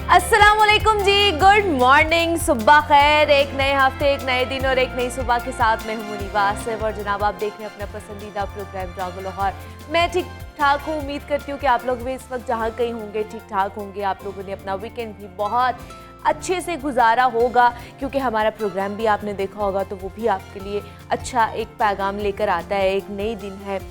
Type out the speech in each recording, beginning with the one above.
अस्सलामुअलैकुम जी, good morning, सुबह खैर। एक नए हफ्ते, एक नए दिन और एक नई सुबह के साथ मैं हूं मुनीबा आसिफ और जनाब आप देख रहे हैं अपना पसंदीदा प्रोग्राम जागो लाहौर। मैं ठीक ठाक हूँ, उम्मीद करती हूँ कि आप लोग भी इस वक्त जहाँ कहीं होंगे ठीक ठाक होंगे। आप लोगों ने अपना वीकेंड भी बहुत अच्छे से गुजारा होगा, क्योंकि हमारा प्रोग्राम भी आपने देखा होगा तो वो भी आपके लिए अच्छा एक पैगाम लेकर आता है। एक नई दिन है,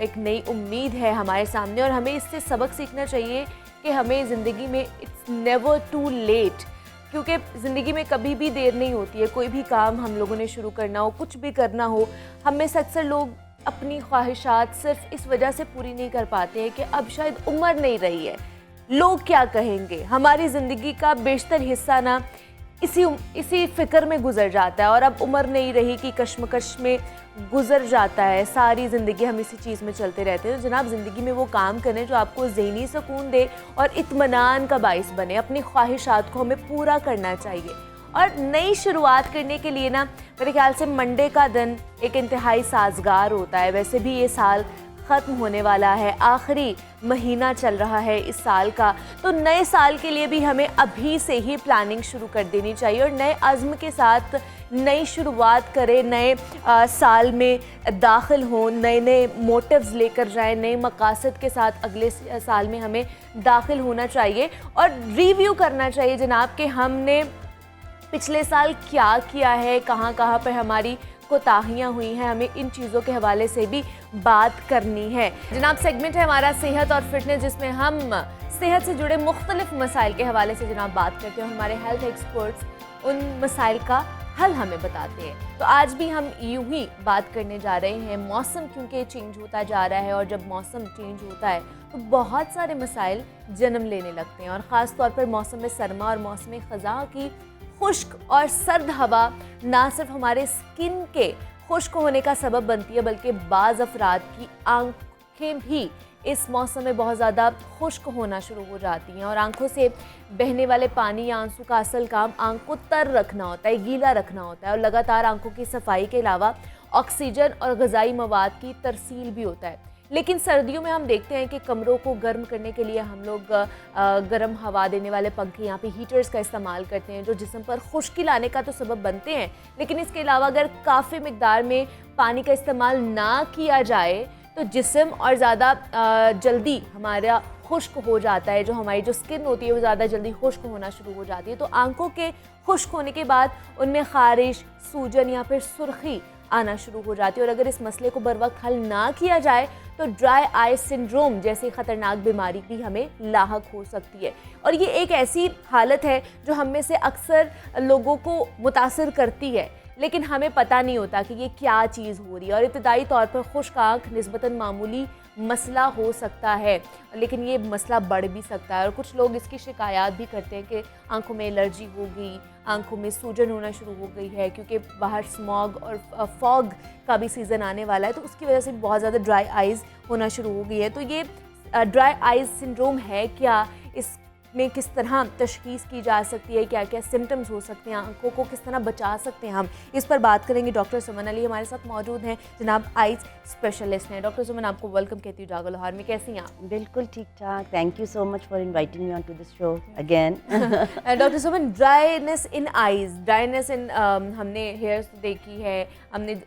एक नई उम्मीद है हमारे सामने और हमें इससे सबक सीखना चाहिए कि हमें ज़िंदगी में इट्स नेवर टू लेट, क्योंकि ज़िंदगी में कभी भी देर नहीं होती है। कोई भी काम हम लोगों ने शुरू करना हो, कुछ भी करना हो, हम में से अक्सर लोग अपनी ख्वाहिशात सिर्फ इस वजह से पूरी नहीं कर पाते हैं कि अब शायद उम्र नहीं रही है, लोग क्या कहेंगे। हमारी ज़िंदगी का बेशतर हिस्सा ना इसी फ़िक्र में गुजर जाता है और अब उम्र नहीं रही कि कश्मकश में गुजर जाता है। सारी ज़िंदगी हम इसी चीज़ में चलते रहते हैं। तो जनाब, ज़िंदगी में वो काम करें जो आपको ज़हनी सुकून दे और इत्मीनान का बाइस बने। अपनी ख्वाहिशात को हमें पूरा करना चाहिए और नई शुरुआत करने के लिए ना मेरे ख्याल से मंडे का दिन एक इंतहाई साजगार होता है। वैसे भी ये साल ख़त्म होने वाला है, आखिरी महीना चल रहा है इस साल का, तो नए साल के लिए भी हमें अभी से ही प्लानिंग शुरू कर देनी चाहिए और नए अज़्म के साथ नई शुरुआत करें। नए साल में दाखिल हों, नए नए मोटिव्स लेकर जाएं, नए मकासद के साथ अगले साल में हमें दाखिल होना चाहिए और रिव्यू करना चाहिए जनाब कि हमने पिछले साल क्या किया है, कहाँ कहाँ पर हमारी कोताहियाँ हुई हैं। हमें इन चीज़ों के हवाले से भी बात करनी है। जनाब, सेगमेंट है हमारा सेहत और फिटनेस, जिसमें हम सेहत से जुड़े मुख्तलिफ मसाइल के हवाले से जनाब बात करते हैं और हमारे हेल्थ एक्सपर्ट्स उन मसाइल का हल हमें बताते हैं। तो आज भी हम यूं ही बात करने जा रहे हैं। मौसम क्योंकि चेंज होता जा रहा है और जब मौसम चेंज होता है तो बहुत सारे मसाइल जन्म लेने लगते हैं और ख़ास तौर पर मौसम सरमा और मौसम ख़ज़ा की खुश्क और सर्द हवा ना सिर्फ हमारे स्किन के खुश्क होने का सबब बनती है, बल्कि बाज़ अफराद की आंखें भी इस मौसम में बहुत ज़्यादा खुश्क होना शुरू हो जाती हैं और आंखों से बहने वाले पानी या आंसू का असल काम आंख को तर रखना होता है, गीला रखना होता है और लगातार आंखों की सफाई के अलावा ऑक्सीजन और ग़िज़ाई मवाद की तरसील भी होता है। लेकिन सर्दियों में हम देखते हैं कि कमरों को गर्म करने के लिए हम लोग गर्म हवा देने वाले पंखे, यहाँ पे हीटर्स का इस्तेमाल करते हैं, जो जिस्म पर खुश्की लाने का तो सबब बनते हैं। लेकिन इसके अलावा अगर काफ़ी मिकदार में पानी का इस्तेमाल ना किया जाए तो जिस्म और ज़्यादा जल्दी हमारा खुश्क हो जाता है। जो हमारी जो स्किन होती है वो ज़्यादा जल्दी खुश्क होना शुरू हो जाती है। तो आंखों के खुश्क होने के बाद उनमें ख़ारिश, सूजन या फिर सुर्खी आना शुरू हो जाती है और अगर इस मसले को बर वक्त हल ना किया जाए तो ड्राई आई सिंड्रोम जैसी ख़तरनाक बीमारी भी हमें लाहक हो सकती है। और ये एक ऐसी हालत है जो हम में से अक्सर लोगों को मुतासिर करती है, लेकिन हमें पता नहीं होता कि ये क्या चीज़ हो रही है। और इब्तदाई तौर पर खुश्क आँख निस्बतन मामूली मसला हो सकता है, लेकिन ये मसला बढ़ भी सकता है और कुछ लोग इसकी शिकायत भी करते हैं कि आंखों में एलर्जी हो गई, आंखों में सूजन होना शुरू हो गई है, क्योंकि बाहर स्मॉग और फॉग का भी सीज़न आने वाला है, तो उसकी वजह से बहुत ज़्यादा ड्राई आइज़ होना शुरू हो गई है। तो ये ड्राई आइज़ सिंड्रोम है क्या, इसमें किस तरह तशख़ीस की जा सकती है, क्या क्या सिम्टम्स हो सकते हैं, आंखों को किस तरह बचा सकते हैं, हम इस पर बात करेंगे। डॉक्टर सुमन अली हमारे साथ मौजूद हैं, जनाब आइज़ स्पेशलिस्ट हैं। डॉक्टर सुमन, आपको वेलकम कहती हूँ जागो लाहौर में। कैसी हैं आप? बिल्कुल ठीक ठाक, thank you so much for inviting me on to this show again. Doctor Suman, dryness in eyes, dryness in हमने हेयर्स देखी है, हमने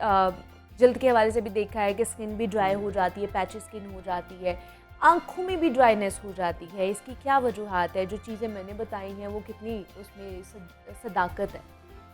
जल्द के हवाले से भी देखा है कि स्किन भी ड्राई हो जाती है, पैची स्किन हो जाती है, आंखों में भी ड्राइनेस हो जाती है। इसकी क्या वजूहात है? जो चीज़ें मैंने बताई हैं वो कितनी उसमें सदाकत है?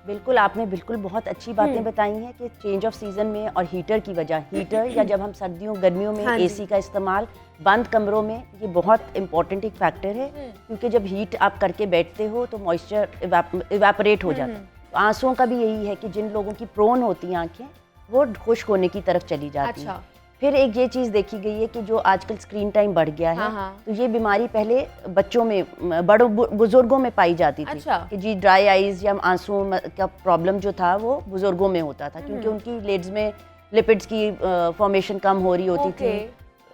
बिल्कुल, आपने बिल्कुल बहुत अच्छी बातें बताई हैं कि चेंज ऑफ सीज़न में और हीटर की वजह, हीटर या जब हम सर्दियों गर्मियों में एसी का इस्तेमाल बंद कमरों में, ये बहुत इंपॉर्टेंट एक फैक्टर है, क्योंकि जब हीट आप करके बैठते हो तो मॉइस्चर इवेपोरेट हो जाता है। तो आंसुओं का भी यही है कि जिन लोगों की प्रोन होती हैं आँखें, वो खुश्क होने की तरफ चली जाती हैं। फिर एक ये चीज़ देखी गई है कि जो आजकल स्क्रीन टाइम बढ़ गया है, तो ये बीमारी पहले बच्चों में, बड़ों बुजुर्गों में पाई जाती थी कि जी ड्राई आइज़ या आंसुओं का प्रॉब्लम जो था वो बुजुर्गों में होता था, क्योंकि उनकी लिड्स में लिपिड्स की फॉर्मेशन कम हो रही होती थी।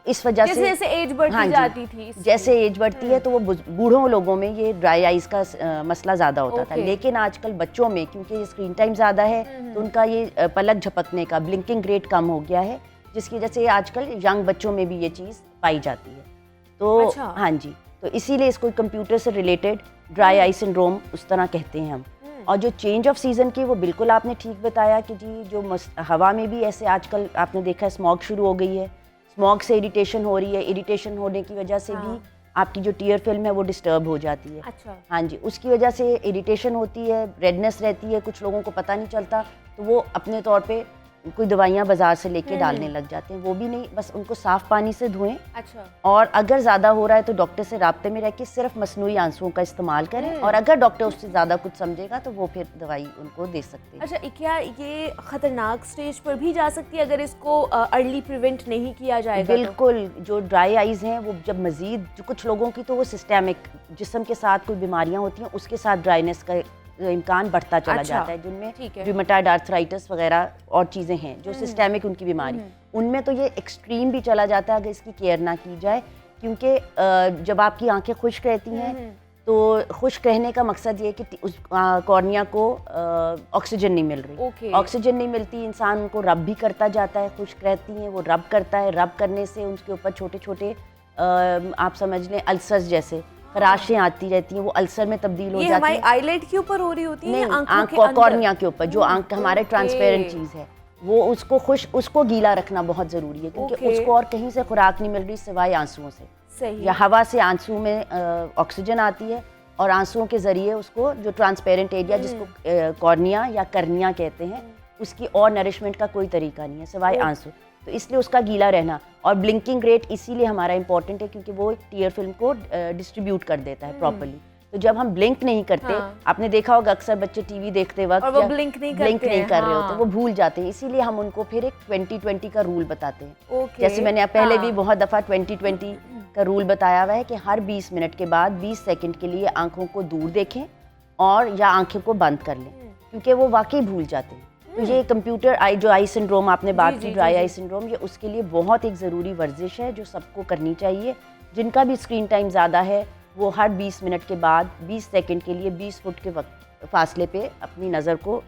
इस वजह से जैसे एज बढ़ती जाती थी, जैसे एज बढ़ती है तो वो बूढ़ों लोगों में ये ड्राई आइज़ का मसला ज़्यादा होता था। लेकिन आजकल बच्चों में, क्योंकि ये स्क्रीन टाइम ज़्यादा है, तो उनका ये पलक झपकने का ब्लिंकिंग रेट कम हो गया है, जिसकी वजह से आजकल यंग बच्चों में भी ये चीज़ पाई जाती है। तो हाँ जी, तो इसीलिए इसको कंप्यूटर से रिलेटेड ड्राई आई सिंड्रोम उस तरह कहते हैं हम। और जो चेंज ऑफ सीज़न की, वो बिल्कुल आपने ठीक बताया कि जी जो हवा में भी ऐसे आजकल आपने देखा है स्मॉग शुरू हो गई है, स्मॉग से इरिटेशन हो रही है, इरिटेशन होने की वजह से भी आपकी जो टीयर फिल्म है वो डिस्टर्ब हो जाती है। अच्छा। हाँ जी, उसकी वजह से इरिटेशन होती है, रेडनेस रहती है, कुछ लोगों को पता नहीं चलता, तो वो अपने तौर पे कोई दवाइयाँ बाजार से लेके डालने लग जाते हैं। वो भी नहीं, बस उनको साफ पानी से धोएं। अच्छा। और अगर ज़्यादा हो रहा है तो डॉक्टर से राब्ते में रह के सिर्फ मसनूई आंसुओं का इस्तेमाल करें, और अगर डॉक्टर उससे ज़्यादा कुछ समझेगा तो वो फिर दवाई उनको दे सकते हैं। अच्छा, क्या ये खतरनाक स्टेज पर भी जा सकती है अगर इसको अर्ली प्रिवेंट नहीं किया जाएगा? बिल्कुल। जो ड्राई आइज़ हैं वो जब मज़ीद, जो कुछ लोगों की तो वो सिस्टेमिक जिस्म के साथ कोई बीमारियाँ होती हैं उसके साथ ड्राइनेस का इम्कान बढ़ता चला जाता है, जिनमें रूमेटॉइड आर्थराइटिस वगैरह और चीज़ें हैं जो सिस्टेमिक उनकी बीमारी, उनमें तो ये एक्सट्रीम भी चला जाता है अगर इसकी केयर ना की जाए। क्योंकि जब आपकी आंखें खुश्क रहती हैं तो खुश्क रहने का मकसद ये कि उस कॉर्निया को ऑक्सीजन नहीं मिल रही। ऑक्सीजन नहीं मिलती, इंसान को रब भी करता जाता है, खुश्क रहती हैं वो रब करता है, रब करने से उनके ऊपर छोटे छोटे आप समझ लें अल्सर्स जैसे खराशें आती रहती हैं, वो अल्सर में तब्दील हो जाती है। हमारी आईलेट के ऊपर हो रही होती है? आंख कॉर्निया के ऊपर, जो आंख हमारे ट्रांसपेरेंट चीज़ है वो उसको गीला रखना बहुत ज़रूरी है, क्योंकि उसको और कहीं से खुराक नहीं मिल रही सिवाय आंसुओं से। सही। या हवा से आंसू में ऑक्सीजन आती है और आंसुओं के ज़रिए उसको जो ट्रांसपेरेंट एरिया जिसको कॉर्निया या कर्निया कहते हैं, उसकी और नरिशमेंट का कोई तरीका नहीं है सिवाय आंसू। तो इसलिए उसका गीला रहना और ब्लिंकिंग रेट इसीलिए हमारा इंपॉर्टेंट है, क्योंकि वो टीयर फिल्म को डिस्ट्रीब्यूट कर देता है प्रॉपर्ली। तो जब हम ब्लिंक नहीं करते, आपने देखा होगा अक्सर बच्चे टीवी देखते वक्त वो ब्लिंक नहीं कर रहे होते, वो भूल जाते हैं। इसीलिए हम उनको फिर एक 20-20 का रूल बताते हैं। जैसे मैंने पहले भी बहुत दफ़ा 20-20 का रूल बताया हुआ है कि हर 20 मिनट के बाद 20 सेकंड के लिए आंखों को दूर देखें और या आंखें को बंद कर लें, क्योंकि वो वाकई भूल जाते हैं। तो ये कंप्यूटर आई जो आई सिंड्रोम आपने बात की, ड्राई आई सिंड्रोम, ये उसके लिए बहुत एक ज़रूरी वर्जिश है जो सबको करनी चाहिए। जिनका भी स्क्रीन टाइम ज़्यादा है वो हर 20 मिनट के बाद 20 सेकंड के लिए 20 फुट के फासले पे अपनी नज़र को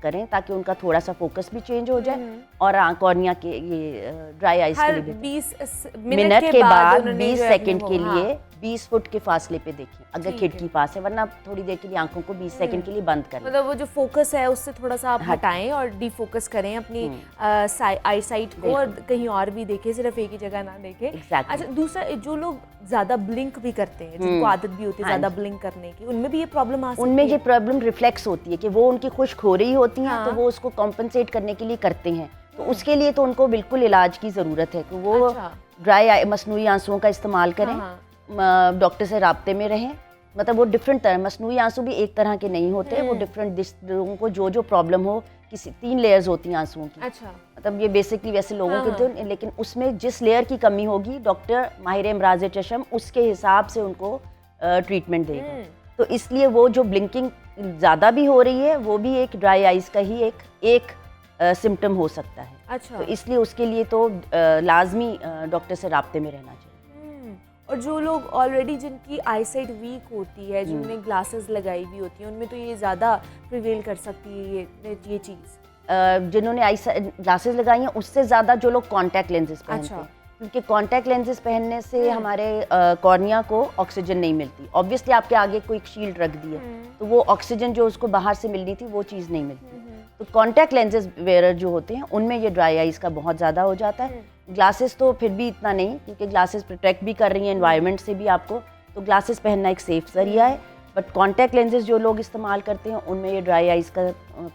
करें, ताकि उनका थोड़ा सा फोकस भी चेंज हो जाए। और कॉर्निया के ये ड्राई आइज के लिए 20 मिनट के बाद 20 सेकंड के लिए 20 फुट के फासले पे देखें अगर खिड़की पास है, वरना थोड़ी देर के लिए आंखों को 20 सेकंड के लिए बंद करें। मतलब वो जो फोकस है उससे थोड़ा सा आप हटाएं और डिफोकस करें अपनी आई साइट को, और कहीं और भी देखें, सिर्फ एक ही जगह ना देखें। अच्छा, दूसरा जो लोग ज्यादा ब्लिंक भी करते हैं, जिनको आदत भी होती है ज्यादा ब्लिंक करने की, उनमें भी ये प्रॉब्लम आ सकती है? उनमें ये प्रॉब्लम रिफ्लेक्स होती है कि वो उनकी खुश्क हो रही होती हैं, तो वो उसको कॉम्पनसेट करने के लिए करते हैं। तो उसके लिए तो उनको बिल्कुल इलाज की ज़रूरत है कि वो ड्राई मसनूई आंसुओं का इस्तेमाल करें, डॉक्टर से राब्ते में रहें। मतलब वो डिफरेंट तरह, मसनूई आंसू भी एक तरह के नहीं होते, वो डिफरेंट लोगों को जो प्रॉब्लम हो, किसी 3 लेयर्स होती हैं आंसुओं की। अच्छा। मतलब ये बेसिकली वैसे लोगों के थे, लेकिन उसमें जिस लेयर की कमी होगी डॉक्टर माहिर अमराज चश्म उसके हिसाब से उनको ट्रीटमेंट देगा। तो इसलिए वो जो ब्लिंकिंग ज़्यादा भी हो रही है वो भी एक ड्राई आइज का ही एक सिम्टम हो सकता है। अच्छा। तो इसलिए उसके लिए तो लाजमी डॉक्टर से राब्ते में रहना चाहिए। और जो लोग ऑलरेडी जिनकी आई साइट वीक होती है, जिनने ग्लासेस लगाई हुई होती हैं, उनमें तो ये ज़्यादा प्रिवेल कर सकती है ये चीज़। जिन्होंने आई ग्लासेस लगाई हैं उससे ज़्यादा जो लोग कॉन्टैक्ट लेंसेज पहनते हैं, क्योंकि कॉन्टैक्ट लेंसेज पहनने से हमारे कॉर्निया को ऑक्सीजन नहीं मिलती। ऑब्वियसली आपके आगे कोई शील्ड रख दी है तो वो ऑक्सीजन जो उसको बाहर से मिलनी थी वो चीज़ नहीं मिलती। तो कॉन्टैक्ट लेंसेज वेयर जो होते हैं उनमें ये ड्राई आइज का बहुत ज़्यादा हो जाता है। ग्लासेस तो फिर भी इतना नहीं, क्योंकि ग्लासेस प्रोटेक्ट भी कर रही हैं एनवायरनमेंट से भी आपको, तो ग्लासेस पहनना एक सेफ जरिया है। बट कॉन्टैक्ट लेंसेज जो लोग इस्तेमाल करते हैं उनमें ये ड्राई आइज का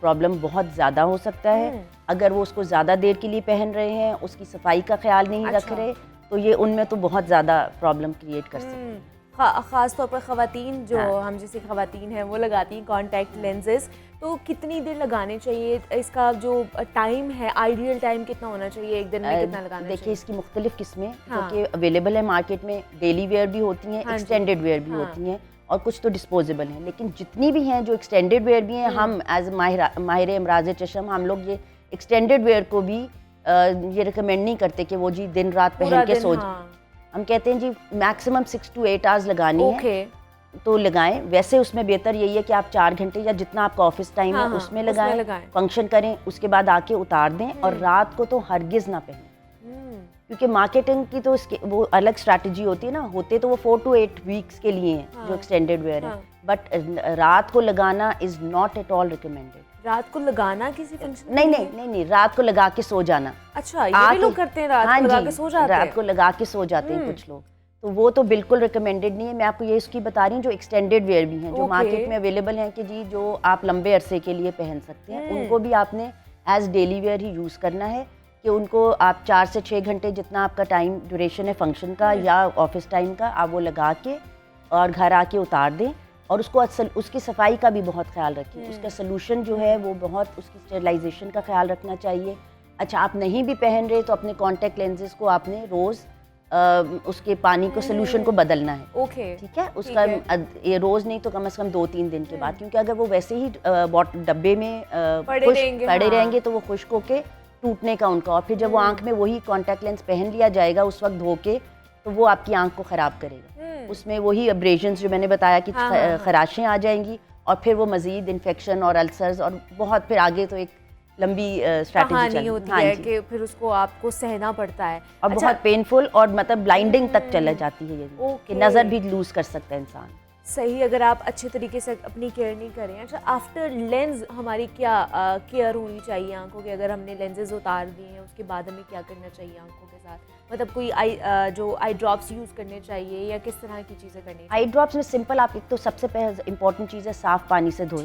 प्रॉब्लम बहुत ज़्यादा हो सकता है। अगर वो उसको ज़्यादा देर के लिए पहन रहे हैं, उसकी सफाई का ख्याल नहीं रख रहे, तो ये उनमें तो बहुत ज़्यादा प्रॉब्लम क्रिएट कर सकते हैं। ख़ास तौर पर ख़वातीन जो हम जैसी ख़वातीन हैं वो लगाती हैं कॉन्टैक्ट लेंसेज, तो कितनी देर लगाने चाहिए? इसका जो टाइम है, आइडियल टाइम कितना होना चाहिए, एक दिन में कितना लगाना चाहिए? देखिए, इसकी मुख्तलिफ किस्में क्योंकि अवेलेबल है मार्केट में, डेली वेयर भी होती हैं, एक्सटेंडेड वेयर भी होती हैं, और कुछ तो डिस्पोजेबल हैं। लेकिन जितनी भी हैं जो एक्सटेंडेड वेयर भी हैं, हम एज माहिर अमराज चश्म हम लोग ये एक्सटेंडेड वेयर को भी ये रिकमेंड नहीं करते कि वो जी दिन रात पहन के सो जाए। हम कहते हैं जी मैक्सिमम 6 to 8 आवर्स लगानी है तो लगाएं। वैसे उसमें बेहतर यही है कि आप 4 घंटे या जितना आपका ऑफिस टाइम है उसमें लगाएं, फंक्शन करें, उसके बाद आके उतार दें। और रात को तो हरगिज ना पहनें, क्योंकि मार्केटिंग की तो इसके वो अलग स्ट्रैटेजी होती है ना। होते तो वो 4 to 8 वीक्स के लिए हैं जो एक्सटेंडेड वेयर है, बट रात को लगाना is not at all recommended. रात को लगाना किसी फंक्शन? नहीं, रात को लगा के सो जाना। अच्छा, ये भी लोग करते हैं, रात को लगा के सो जाते हैं? रात को लगा के सो जाते हैं कुछ लोग, तो वो तो बिल्कुल रिकमेंडेड नहीं है। मैं आपको ये इसकी बता रही हूँ जो एक्सटेंडेड वेयर भी हैं, जो मार्केट में अवेलेबल हैं कि जी जो आप लंबे अरसे के लिए पहन सकते हैं, उनको भी आपने एज डेली वेयर ही यूज़ करना है कि उनको आप 4 से 6 घंटे जितना आपका टाइम ड्यूरेशन है फंक्शन का या ऑफिस टाइम का, आप वो लगा के और घर आके उतार दें। और उसकी सफाई का भी बहुत ख्याल रखें, उसका सोल्यूशन जो है वो बहुत, उसकी स्टेरिलाइजेशन का ख्याल रखना चाहिए। अच्छा, आप नहीं भी पहन रहे तो अपने कॉन्टैक्ट लेंसेज को आपने रोज़ उसके पानी को सोल्यूशन को बदलना है। ओके, ठीक है, उसका ये रोज़ नहीं तो कम से कम 2-3 दिन के बाद, क्योंकि अगर वो वैसे ही डब्बे में पड़े रहेंगे तो वो खुश्क होके टूटने का उनका, और फिर जब वो आंख में वही कॉन्टैक्ट लेंस पहन लिया जाएगा उस वक्त धो के, तो वो आपकी आंख को ख़राब करेगा। उसमें वही एब्रेजन्स जो मैंने बताया कि खराशें आ जाएंगी और फिर वो मज़ीद इन्फेक्शन और अल्सर्स और बहुत फिर आगे तो एक लंबी स्ट्रैटेजी होती है कि फिर उसको आपको सहना पड़ता है और बहुत पेनफुल और मतलब ब्लाइंडिंग तक चला जाती है ये कि नज़र भी लूज कर सकता है इंसान। सही, अगर आप अच्छे तरीके से अपनी केयर नहीं करें। अच्छा, आफ्टर लेंस हमारी क्या केयर होनी चाहिए आंखों की? अगर हमने लेंसेज उतार दिए हैं उसके बाद हमें क्या करना चाहिए आंखों के साथ? मतलब कोई आई ड्रॉप्स यूज़ करने चाहिए या किस तरह की चीज़ें करनी चाहिए? आई ड्रॉप्स में सिंपल, आप एक तो सबसे पहले इंपॉर्टेंट चीज़ है साफ़ पानी से धोएं।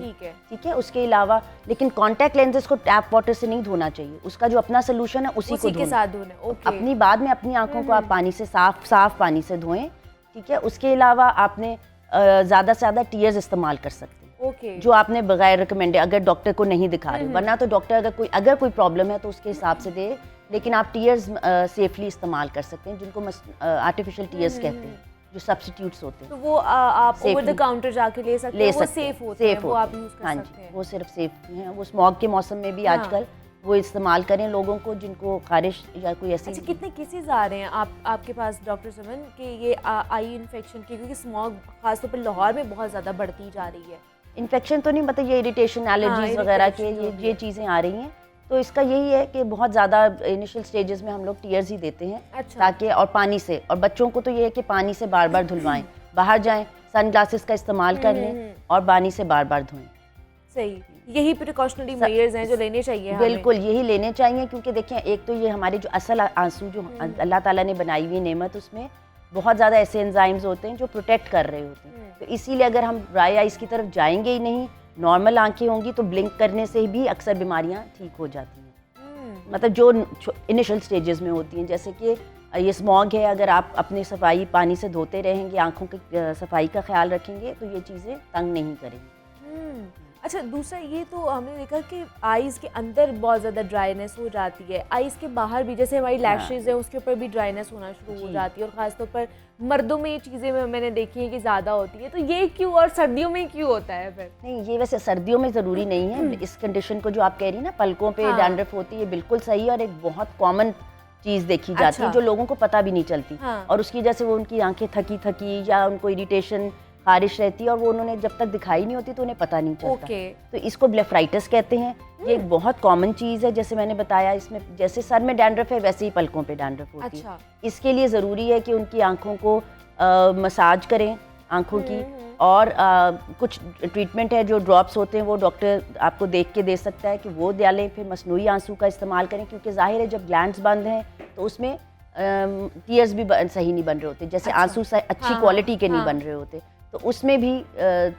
ठीक है, उसके अलावा लेकिन कॉन्टैक्ट लेंसेज को टैप वाटर से नहीं धोना चाहिए, उसका जो अपना सोल्यूशन है उसी के साथ धोना। अपनी बाद में अपनी आंखों को आप पानी से साफ पानी से धोएं। ठीक है, उसके अलावा आपने ज़्यादा से ज़्यादा टीयर्स इस्तेमाल कर सकते हैं, जो आपने बगैर रिकमेंडेड, अगर डॉक्टर को नहीं दिखा रहे, वरना तो डॉक्टर अगर कोई प्रॉब्लम है तो उसके हिसाब से दे, लेकिन आप टीयर्स सेफली इस्तेमाल कर सकते हैं, जिनको आर्टिफिशियल टीयर्स कहते हैं, जो सब्स्टिट्यूट्स होते हैं। तो वो आप ओवर द काउंटर जाके ले सकते हैं, वो सेफ होते हैं, वो आप यूज़ कर सकते हैं। वो सिर्फ सेफ हैं। वो स्मॉग के मौसम में भी आजकल वो इस्तेमाल करें लोगों को जिनको खारिश या कोई ऐसी। अच्छा, कितने केसेस आ रहे हैं आपके पास डॉक्टर समन कि ये आई इन्फेक्शन की, क्योंकि स्मॉग खासतौर पर लाहौर में बहुत ज़्यादा बढ़ती जा रही है? इन्फेक्शन तो नहीं, मतलब ये इरिटेशन, एलर्जीज वगैरह के ये चीज़ें आ रही हैं। तो इसका यही है कि बहुत ज़्यादा इनिशियल स्टेजेस में हम लोग टीयर्स ही देते हैं। अच्छा। ताकि, और पानी से, और बच्चों को तो ये है कि पानी से बार बार धुलवाएं, बाहर जाएं सन ग्लासेस का इस्तेमाल कर लें और पानी से बार बार धोएं। सही, यही प्रिकॉशनरी मेजर्स हैं जो लेने चाहिए। बिल्कुल यही लेने चाहिए, क्योंकि देखें एक तो ये हमारे जो असल आंसू जो अल्लाह ताला ने बनाई हुई नेमत, उसमें बहुत ज़्यादा ऐसे एंजाइम्स होते हैं जो प्रोटेक्ट कर रहे होते हैं। तो इसीलिए अगर हम ड्राई आइज़ की तरफ जाएंगे ही नहीं, नॉर्मल आंखें होंगी तो ब्लिंक करने से भी अक्सर बीमारियां ठीक हो जाती हैं। मतलब जो इनिशियल स्टेजेस में होती हैं, जैसे कि ये स्मॉग है, अगर आप अपनी सफाई पानी से धोते रहेंगे, आंखों की सफाई का ख्याल रखेंगे, तो ये चीज़ें तंग नहीं करेंगी। अच्छा, दूसरा ये तो हमने देखा कि आईज़ के अंदर बहुत ज़्यादा ड्राइनेस हो जाती है, आईज़ के बाहर भी, जैसे हमारी लैशेज़ हैं उसके ऊपर भी ड्राइनेस होना शुरू हो जाती है, और ख़ासतौर पर मर्दों में ये चीज़ें मैंने देखी हैं कि ज़्यादा होती है। तो ये क्यों, और सर्दियों में क्यों होता है फिर? नहीं, ये वैसे सर्दियों में ज़रूरी नहीं है। इस कंडीशन को जो आप कह रही हैं ना, पलकों पे डैंड्रफ होती है, बिल्कुल सही है और एक बहुत कॉमन चीज़ देखी जाती है जो लोगों को पता भी नहीं चलती। और उसकी वजह से वो उनकी आंखें थकी या उनको इरिटेशन, खारिश रहती है, और वो उन्होंने जब तक दिखाई नहीं होती तो उन्हें पता नहीं चलता। तो इसको ब्लेफराइटिस कहते हैं। ये एक बहुत कॉमन चीज़ है, जैसे मैंने बताया, इसमें जैसे सर में डैंड्रफ है वैसे ही पलकों पे डैंड्रफ होती है। इसके लिए ज़रूरी है कि उनकी आंखों को मसाज करें आंखों की, और कुछ ट्रीटमेंट है, जो ड्रॉप्स होते हैं वो डॉक्टर आपको देख के दे सकता है कि वो डालें। फिर मसनूई आंसू का इस्तेमाल करें, क्योंकि जाहिर है जब ग्लैंड्स बंद हैं तो उसमें टीयर्स भी सही नहीं बन रहे होते, जैसे आंसू अच्छी क्वालिटी के नहीं बन रहे होते, तो उसमें भी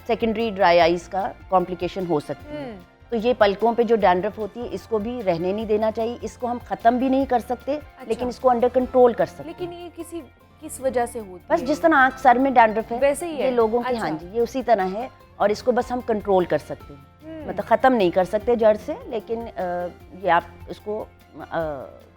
सेकेंडरी ड्राई आइज़ का कॉम्प्लिकेशन हो सकती है। तो ये पलकों पे जो डैंड्रफ होती है इसको भी रहने नहीं देना चाहिए। इसको हम ख़त्म भी नहीं कर सकते, लेकिन इसको अंडर कंट्रोल कर सकते। लेकिन ये किस वजह से होती है? बस जिस तरह आँख सर में डैंड्रफ है वैसे ही है ये लोगों की। हाँ जी, ये उसी तरह है, और इसको बस हम कंट्रोल कर सकते हैं। मतलब ख़त्म नहीं कर सकते जड़ से, लेकिन ये आप इसको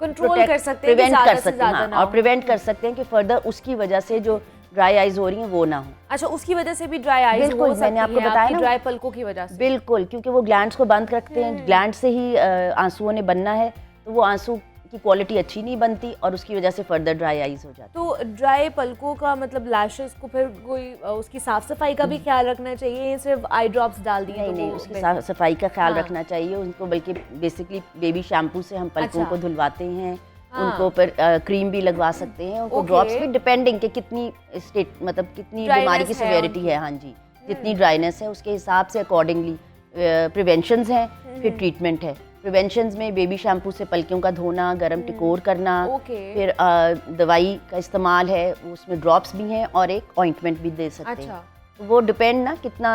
कंट्रोल कर सकते हैं, प्रिवेंट कर सकते हैं, और प्रिवेंट कर सकते हैं कि फर्दर उसकी वजह से जो ड्राई आइज हो रही हैं वो ना हो। अच्छा, उसकी वजह से भी ड्राई आइज हो सकती मैंने आपको बताया ना, ड्राई पलकों की वजह से। बिल्कुल, क्योंकि वो ग्लैंड्स को बंद रखते हैं, ग्लैंड से ही आंसुओं ने बनना है, तो वो आंसू की क्वालिटी अच्छी नहीं बनती और उसकी वजह से फर्दर ड्राई आइज हो जाती। तो ड्राई पलकों का मतलब लैशेस को फिर कोई उसकी साफ सफाई का भी ख्याल रखना चाहिए, सिर्फ आई ड्रॉप्स डाल दिए? नहीं, उसकी साफ सफाई का ख्याल रखना चाहिए उनको, बल्कि बेसिकली बेबी शैम्पू से हम पलकों को धुलवाते हैं। उनको पर क्रीम भी लगवा सकते हैं, उनको ड्रॉप्स भी, डिपेंडिंग कि कितनी स्टेट, मतलब कितनी बीमारी की सिवियरिटी है। हाँ जी, जितनी ड्राइनेस है उसके हिसाब से अकॉर्डिंगली प्रिवेंशंस हैं, फिर ट्रीटमेंट है। प्रिवेंशंस में बेबी शैम्पू से पलकियों का धोना, गर्म टिकोर करना, फिर दवाई का इस्तेमाल है, उसमें ड्रॉप्स भी हैं और एक ऑइंटमेंट भी दे सकते हैं। तो वो डिपेंड ना कितना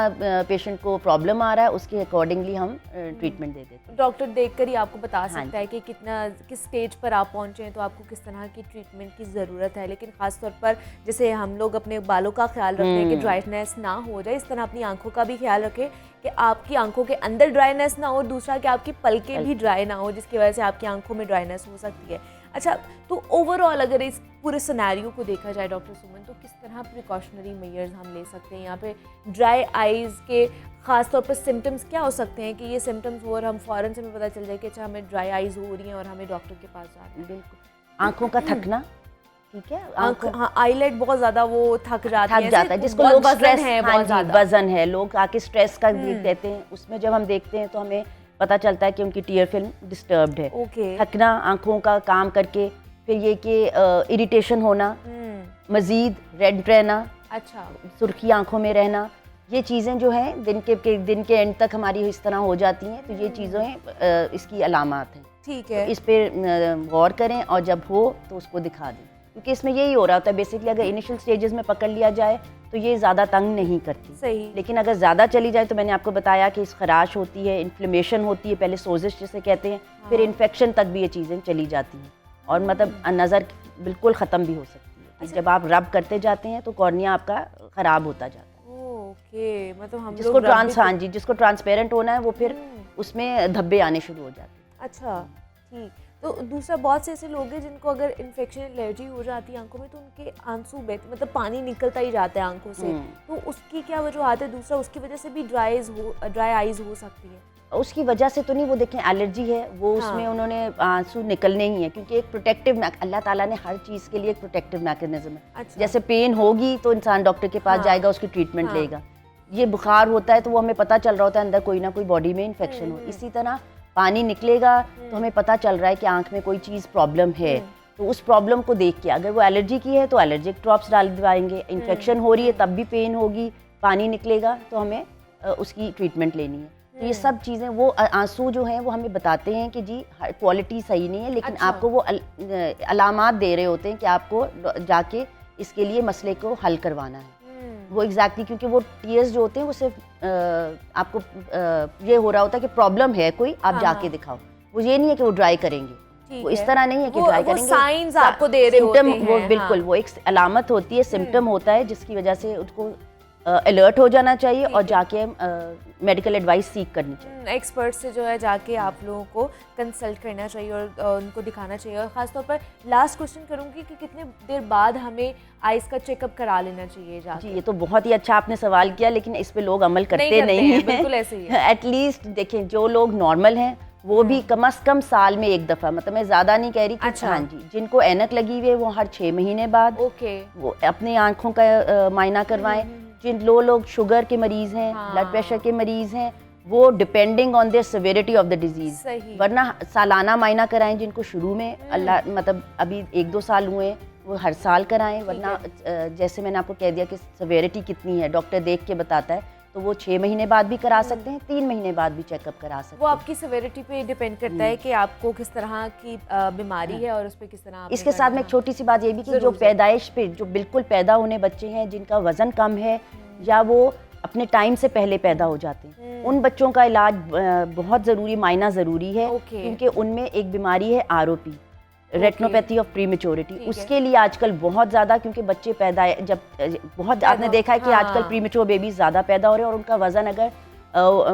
पेशेंट को प्रॉब्लम आ रहा है उसके अकॉर्डिंगली हम ट्रीटमेंट दे देते हैं। डॉक्टर देखकर ही आपको बता सकता है कि किस स्टेज पर आप पहुंचे हैं तो आपको किस तरह की ट्रीटमेंट की ज़रूरत है। लेकिन ख़ास तौर पर जैसे हम लोग अपने बालों का ख्याल रखते हैं कि ड्राइनेस ना हो जाए, इस तरह अपनी आंखों का भी ख्याल रखें कि आपकी आंखों के अंदर ड्राइनेस ना हो, दूसरा कि आपकी पलकें भी ड्राई ना हो जिसकी वजह से आपकी आंखों में ड्राइनेस हो सकती है। अच्छा, तो ओवरऑल अगर इस पूरे सिनेरियो को देखा जाए डॉक्टर सुमन, तो किस तरह प्रिकॉशनरी मेजर्स हम ले सकते हैं यहाँ पे? ड्राई आइज़ के ख़ास तौर पर सिम्टम्स क्या हो सकते हैं कि ये सिम्टम्स हो और हम फ़ौरन से हमें पता चल जाए कि अच्छा हमें ड्राई आइज़ हो रही हैं और हमें डॉक्टर के पास जाना है? बिल्कुल, आंखों का थकना, ठीक है, हाँ, आईलेट बहुत ज़्यादा वो थक जाता है जिसको लोग स्ट्रेस है, वजन है, लोग आके स्ट्रेस का कहते हैं, उसमें जब हम देखते हैं तो हमें पता चलता है कि उनकी टीयर फिल्म डिस्टर्ब्ड है। थकना आंखों का काम करके, फिर ये कि इरिटेशन होना, मजीद रेड रहना, अच्छा सुर्खी आंखों में रहना, ये चीज़ें जो हैं दिन के एंड तक हमारी इस तरह हो जाती हैं। तो ये चीज़ें इसकी अलामात हैं, ठीक है, तो इस पर गौर करें और जब हो तो उसको दिखा दें, क्योंकि इसमें यही हो रहा होता है बेसिकली। अगर इनिशियल स्टेजेस में पकड़ लिया जाए तो ये ज़्यादा तंग नहीं करती, सही। लेकिन अगर ज़्यादा चली जाए तो मैंने आपको बताया कि इस खराश होती है, इन्फ्लेमेशन होती है, पहले सोजिश जिसे कहते हैं, फिर इन्फेक्शन तक भी ये चीज़ें चली जाती हैं और मतलब नज़र बिल्कुल ख़त्म भी हो सकती है। अच्छा। जब आप रब करते जाते हैं तो कॉर्निया आपका ख़राब होता जाता है। ओके, मतलब हम जिसको ट्रांसपेरेंट होना है वो फिर उसमें धब्बे आने शुरू हो जाते हैं। अच्छा, ठीक। तो दूसरा, बहुत से ऐसे लोग हैं जिनको अगर इन्फेक्शन एलर्जी हो जाती है आंखों में तो उनके आंसू बहते, मतलब पानी निकलता ही जाता है आंखों से, तो उसकी क्या वजूहत है? दूसरा, उसकी वजह से भी ड्राई आइज हो सकती है? उसकी वजह से तो नहीं, वो देखें एलर्जी है वो, उसमें उन्होंने आंसू निकलने ही है, क्योंकि एक प्रोटेक्टिव अल्लाह ताला ने हर चीज़ के लिए एक प्रोटेक्टिव मैकेनिज्म है। अच्छा। जैसे पेन होगी तो इंसान डॉक्टर के पास जाएगा, उसकी ट्रीटमेंट लेगा। ये बुखार होता है तो वो हमें पता चल रहा होता है अंदर कोई ना कोई बॉडी में इन्फेक्शन हो। इसी तरह पानी निकलेगा तो हमें पता चल रहा है कि आंख में कोई चीज़ प्रॉब्लम है, तो उस प्रॉब्लम को देख के अगर वो एलर्जी की है तो एलर्जिक ड्रॉप्स डाल दिवाएंगे, इन्फेक्शन हो रही है तब भी पेन होगी, पानी निकलेगा तो हमें उसकी ट्रीटमेंट लेनी है। तो ये सब चीज़ें, वो आंसू जो हैं वो हमें बताते हैं कि जी क्वालिटी सही नहीं है, लेकिन आपको वो अलामात दे रहे होते हैं कि आपको जाके इसके लिए मसले को हल करवाना है। वो एग्जैक्टली क्योंकि वो टीयर्स जो होते हैं वो सिर्फ आपको ये हो रहा होता है कि प्रॉब्लम है कोई, आप जाके दिखाओ। वो ये नहीं है कि वो ड्राई करेंगे, वो इस तरह नहीं है कि ड्राई करेंगे, साइंस आपको दे रहे होते हैं। वो बिल्कुल वो एक अलामत होती है, सिम्टम होता है जिसकी वजह से उसको अलर्ट हो जाना चाहिए और जाके मेडिकल एडवाइस सीख करनी चाहिए। एक्सपर्ट से जो है जाके आप लोगों को कंसल्ट करना चाहिए और उनको दिखाना चाहिए। और ख़ासतौर पर लास्ट क्वेश्चन करूँगी कि कितने देर बाद हमें आइज़ का चेकअप करा लेना चाहिए जाके? जी, ये तो बहुत ही अच्छा आपने सवाल किया, लेकिन इस पे लोग अमल करते नहीं हैं। बिल्कुल ऐसे ही है। एटलीस्ट देखें, जो लोग नॉर्मल हैं वो भी कम से कम साल में एक दफ़ा, मतलब मैं ज़्यादा नहीं कह रही कि अच्छा। हाँ जी, जिनको ऐनक लगी हुई है वो हर 6 महीने बाद वो अपनी आँखों का मायना करवाएं। जिन लोग शुगर के मरीज़ हैं, ब्लड प्रेशर के मरीज़ हैं, वो depending on their severity of the disease, वरना सालाना मायना कराएं। जिनको शुरू में अल्लाह मतलब अभी 1-2 साल हुए वो हर साल कराएं, वरना जैसे मैंने आपको कह दिया कि सिविरिटी कितनी है डॉक्टर देख के बताता है, तो वो 6 महीने बाद भी करा सकते हैं, 3 महीने बाद भी चेकअप करा सकते हैं। वो आपकी सिविरिटी पे डिपेंड करता है कि आपको किस तरह की बीमारी है और उस पर किस तरह। इसके साथ में एक छोटी सी बात ये भी कि जो पैदाइश पे जो बिल्कुल पैदा होने बच्चे हैं जिनका वजन कम है या वो अपने टाइम से पहले पैदा हो जाते हैं, उन बच्चों का इलाज बहुत ज़रूरी, मायना ज़रूरी है, क्योंकि उनमें एक बीमारी है आरओपी, रेटिनोपैथी ऑफ प्रीमेच्योरिटी। उसके लिए आजकल बहुत ज़्यादा, क्योंकि बच्चे पैदा जब बहुत आपने देखा है कि आजकल प्रीमेच्योर बेबीज ज़्यादा पैदा हो रहे हैं और उनका वज़न अगर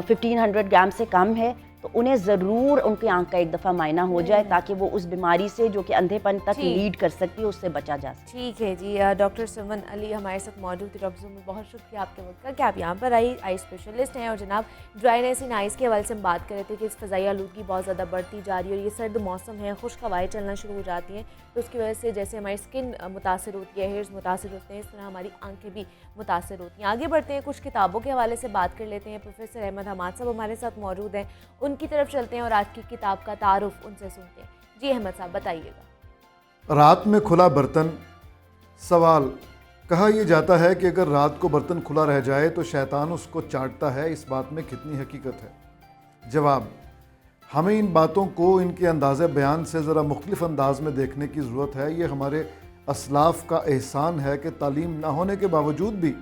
1500 ग्राम से कम है तो उन्हें ज़रूर उनकी आंख का एक दफ़ा मायना हो जाए, ताकि वो उस बीमारी से जो कि अंधेपन तक लीड कर सकती है उससे बचा जा सके। ठीक है जी, डॉक्टर सुमन अली हमारे साथ मौजूद थे। डॉक्टर सुमन, बहुत शुक्रिया आपके वक्त का कि आप यहाँ पर आई स्पेशलिस्ट हैं। और जनाब, ड्राइनेस इन आइज़ के हवाले से हम बात कर रहे थे कि इस फ़ज़ाई आलूदगी बहुत ज़्यादा बढ़ती जा रही है और ये सर्द मौसम है, खुश्क हवाएँ चलना शुरू हो जाती हैं, तो उसकी वजह से जैसे हमारी स्किन मुतासर होती है, हेयर्स मुतासर होते हैं, इस तरह हमारी आंखें भी मुतासर होती हैं। आगे बढ़ते हैं, कुछ किताबों के हवाले से बात कर लेते हैं। प्रोफेसर अहमद हमाद साहब हमारे साथ मौजूद हैं, उनकी तरफ चलते हैं और आज की किताब का तारुफ उनसे सुनते हैं। जी अहमद साहब, बताइएगा। रात में खुला बर्तन, सवाल कहा यह जाता है कि अगर रात को बर्तन खुला रह जाए तो शैतान उसको चाटता है, इस बात में कितनी हकीकत है? जवाब, हमें इन बातों को इनके अंदाज़े बयान से ज़रा मुख्तलिफ अंदाज में देखने की ज़रूरत है। ये हमारे असलाफ़ का एहसान है कि तालीम ना होने के बावजूद भी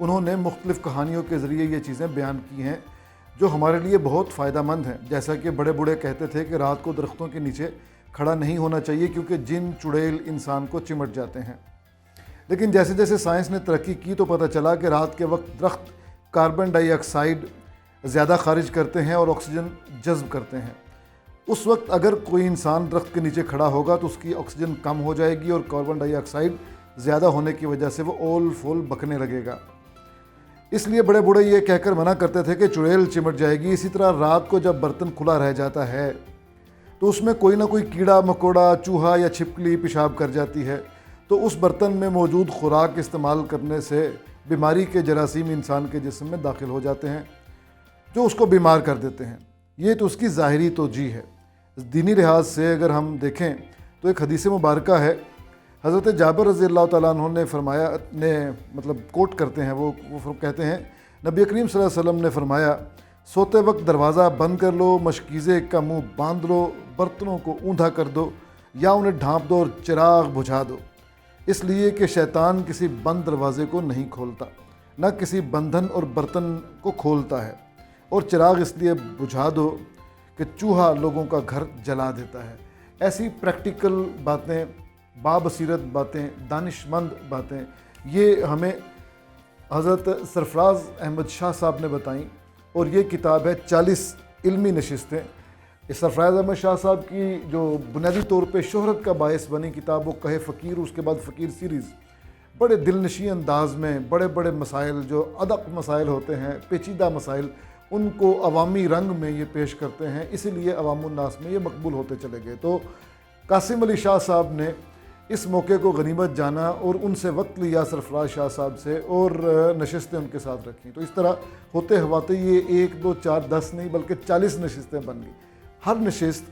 उन्होंने मुख्तलिफ़ कहानियों के ज़रिए ये चीज़ें बयान की हैं जो हमारे लिए बहुत फ़ायदेमंद हैं। जैसा कि बड़े बूढ़े कहते थे कि रात को दरख्तों के नीचे खड़ा नहीं होना चाहिए क्योंकि जिन चुड़ैल इंसान को चिमट जाते हैं। लेकिन जैसे जैसे साइंस ने तरक्की की तो पता चला कि रात के वक्त दरख्त कार्बन डाइऑक्साइड ज़्यादा खारिज करते हैं और ऑक्सीजन जज्ब करते हैं। उस वक्त अगर कोई इंसान दरख्त के नीचे खड़ा होगा तो उसकी ऑक्सीजन कम हो जाएगी और कार्बन डाइऑक्साइड ज़्यादा होने की वजह से वो ओल फोल बकने लगेगा। इसलिए बड़े बूढ़े ये कहकर मना करते थे कि चुड़ैल चिमट जाएगी। इसी तरह रात को जब बर्तन खुला रह जाता है तो उसमें कोई ना कोई कीड़ा मकोड़ा, चूहा या छिपकली पेशाब कर जाती है, तो उस बर्तन में मौजूद खुराक इस्तेमाल करने से बीमारी के जरासीम इंसान के जिस्म में दाखिल हो जाते हैं जो उसको बीमार कर देते हैं। ये तो उसकी ज़ाहिरी तोजी है। दीनी लिहाज से अगर हम देखें तो एक हदीस मुबारका है, हज़रत जाबिर रज़ी अल्लाह तआला अन्हु ने फरमाया, मतलब कोट करते हैं वो कहते हैं, नबी करीम सल्लल्लाहु अलैहि वसल्लम ने फरमाया, सोते वक्त दरवाज़ा बंद कर लो, मशकीज़े का मुँह बांध लो, बर्तनों को ऊंधा कर दो या उन्हें ढाँप दो और चिराग बुझा दो, इसलिए कि शैतान किसी बंद दरवाज़े को नहीं खोलता, न किसी बंधन और बर्तन को खोलता है, और चिराग इसलिए बुझा दो कि चूहा लोगों का घर जला देता है। ऐसी प्रैक्टिकल बातें, बाबसीरत बातें, दानिशमंद बातें ये हमें हज़रत सरफराज अहमद शाह साहब ने बताई, और ये किताब है 40 इल्मी नशिस्तें। इस सरफराज अहमद शाह साहब की जो बुनियादी तौर पे शोहरत का बायस बनी किताब वो कहे फ़कीर, उसके बाद फ़कीर सीरीज़, बड़े दिलनशी अंदाज में बड़े बड़े मसाइल जो अदक मसाइल होते हैं, पेचीदा मसाइल, उनको अवामी रंग में ये पेश करते हैं, इसीलिए अवामुन्नास में ये मकबूल होते चले गए। तो कासिम अली शाह साहब ने इस मौके को गनीमत जाना और उनसे वक्त लिया सरफराज शाह साहब से, और नशिस्तें उनके साथ रखी। तो इस तरह होते हवाते ये 1, 2, 4, 10 नहीं बल्कि 40 नशिस्तें बन गई। हर नशिस्त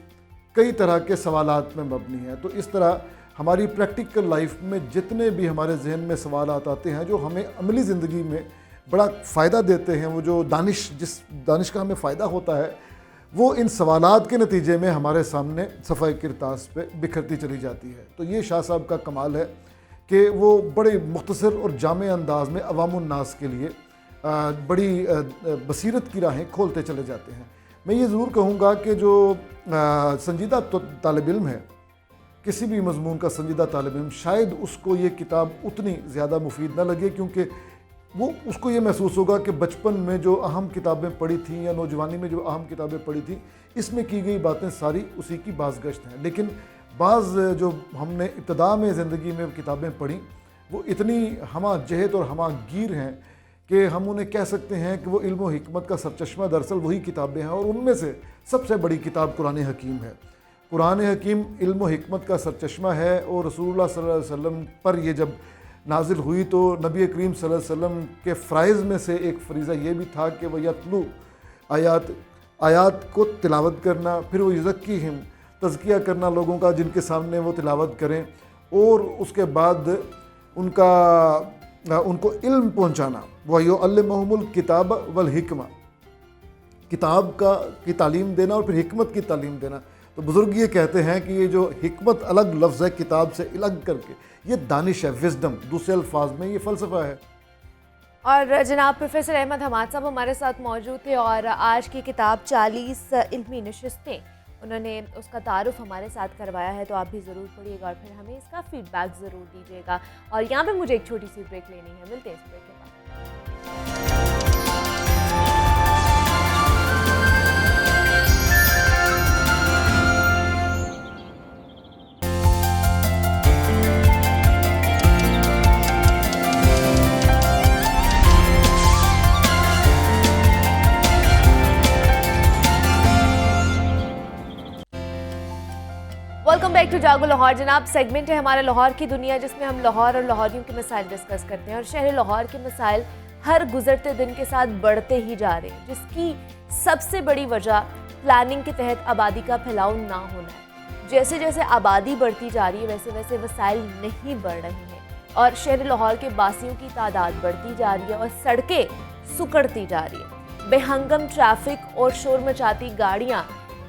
कई तरह के सवालात में मबनी है। तो इस तरह हमारी प्रैक्टिकल लाइफ में जितने भी हमारे जहन में सवालात आते हैं जो हमें अमली ज़िंदगी में बड़ा फ़ायदा देते हैं, वो जो जिस दानिश का हमें फ़ायदा होता है, वो इन सवालात के नतीजे में हमारे सामने सफ़ाई किरतास पे बिखरती चली जाती है। तो ये शाह साहब का कमाल है कि वो बड़े मुख्तसर और जामे अंदाज में अवामुन्नास के लिए बड़ी बसीरत की राहें खोलते चले जाते हैं। मैं ये ज़रूर कहूँगा कि जो संजीदा तालिब इल्म है, किसी भी मज़मून का संजीदा तालिब इल्म, शायद उसको ये किताब उतनी ज़्यादा मुफीद ना लगे, क्योंकि वो उसको ये महसूस होगा कि बचपन में जो अहम किताबें पढ़ी थी या नौजवानी में जो अहम किताबें पढ़ी थी, इसमें की गई बातें सारी उसी की बाज़गश्त हैं। लेकिन बाज़ जो हमने इब्तदा में ज़िंदगी में किताबें पढ़ी वो इतनी हमा जहत और हमा गिर हैं कि हम उन्हें कह सकते हैं कि वो इल्म व हिकमत का सरचश्मा दरअसल वही किताबें हैं, और उनमें से सबसे बड़ी किताब कुरान हकीम है। कुरान हकीम इल्म व हिकमत का सरचश्मा है, और रसूलुल्लाह सल्लल्लाहु अलैहि वसल्लम पर यह जब नाजिल हुई तो नबी करीम सल्लल्लाहु अलैहि वसल्लम के फ़राइज़ में से एक फ़रीज़ा ये भी था कि वह यतलू आयात को तिलावत करना, फिर वो युज़क्कीहिम तज़किया करना लोगों का जिनके सामने वो तिलावत करें, और उसके बाद उनको इल्म पहुँचाना, वह युअल्लिमुहुमुल किताब वल हिकमा, किताब की तालीम देना और फिर हिकमत की तालीम देना। तो बुज़ुर्ग ये कहते हैं कि ये जो हिकमत अलग लफ्ज़ है किताब से अलग करके, ये दानिश है, विज़डम, दूसरे अल्फाज में ये फ़लसफ़ा है। और जनाब प्रोफेसर अहमद हमाद साहब हमारे साथ मौजूद थे, और आज की किताब 40 इल्मी नशिस्तें, उन्होंने उसका तारुफ हमारे साथ करवाया है। तो आप भी ज़रूर पढ़िएगा और फिर हमें इसका फ़ीडबैक ज़रूर दीजिएगा। और यहाँ पे मुझे एक छोटी सी ब्रेक लेनी है, मिलते हैं इस ब्रेक के बाद। वेलकम बैक टू जागो लाहौर। जनाब सेगमेंट है हमारा लाहौर की दुनिया, जिसमें हम लाहौर और लाहौरियों के मसाइल डिस्कस करते हैं। और शहर लाहौर के मसाइल हर गुजरते दिन के साथ बढ़ते ही जा रहे हैं, जिसकी सबसे बड़ी वजह प्लानिंग के तहत आबादी का फैलाव ना होना है। जैसे जैसे आबादी बढ़ती जा रही है वैसे वैसे वसाइल नहीं बढ़ रहे हैं। और शहर लाहौर के बासियों की तादाद बढ़ती जा रही है और सड़कें सुकड़ती जा रही है। बेहंगम ट्रैफिक और शोर मचाती गाड़ियां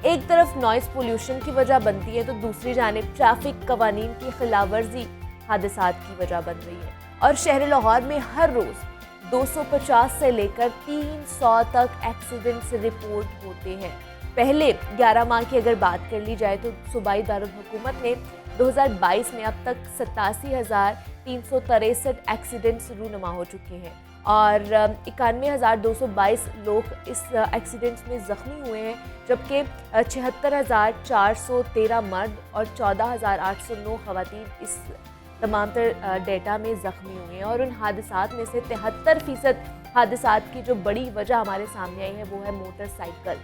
एक तरफ नॉइस पोल्यूशन की वजह बनती है तो दूसरी जानिब ट्रैफिक कवानीन की खिलाफवर्जी हादसात की वजह बन रही है। और शहर लाहौर में हर रोज 250 से लेकर 300 तक एक्सीडेंट्स रिपोर्ट होते हैं। पहले 11 माह की अगर बात कर ली जाए तो सूबाई दारुल हुकूमत ने 2022 में अब तक 87,363 एक्सीडेंट्स रूनुमा हो चुके हैं और 91,222 लोग इस एक्सीडेंट्स में ज़ख्मी हुए हैं, जबकि 76,413 मर्द और 14,809 खवातीन इस तमाम तर डेटा में ज़ख्मी हुए हैं। और उन हादसात में से 73% हादसात की जो बड़ी वजह हमारे सामने आई है वो है मोटरसाइकिल।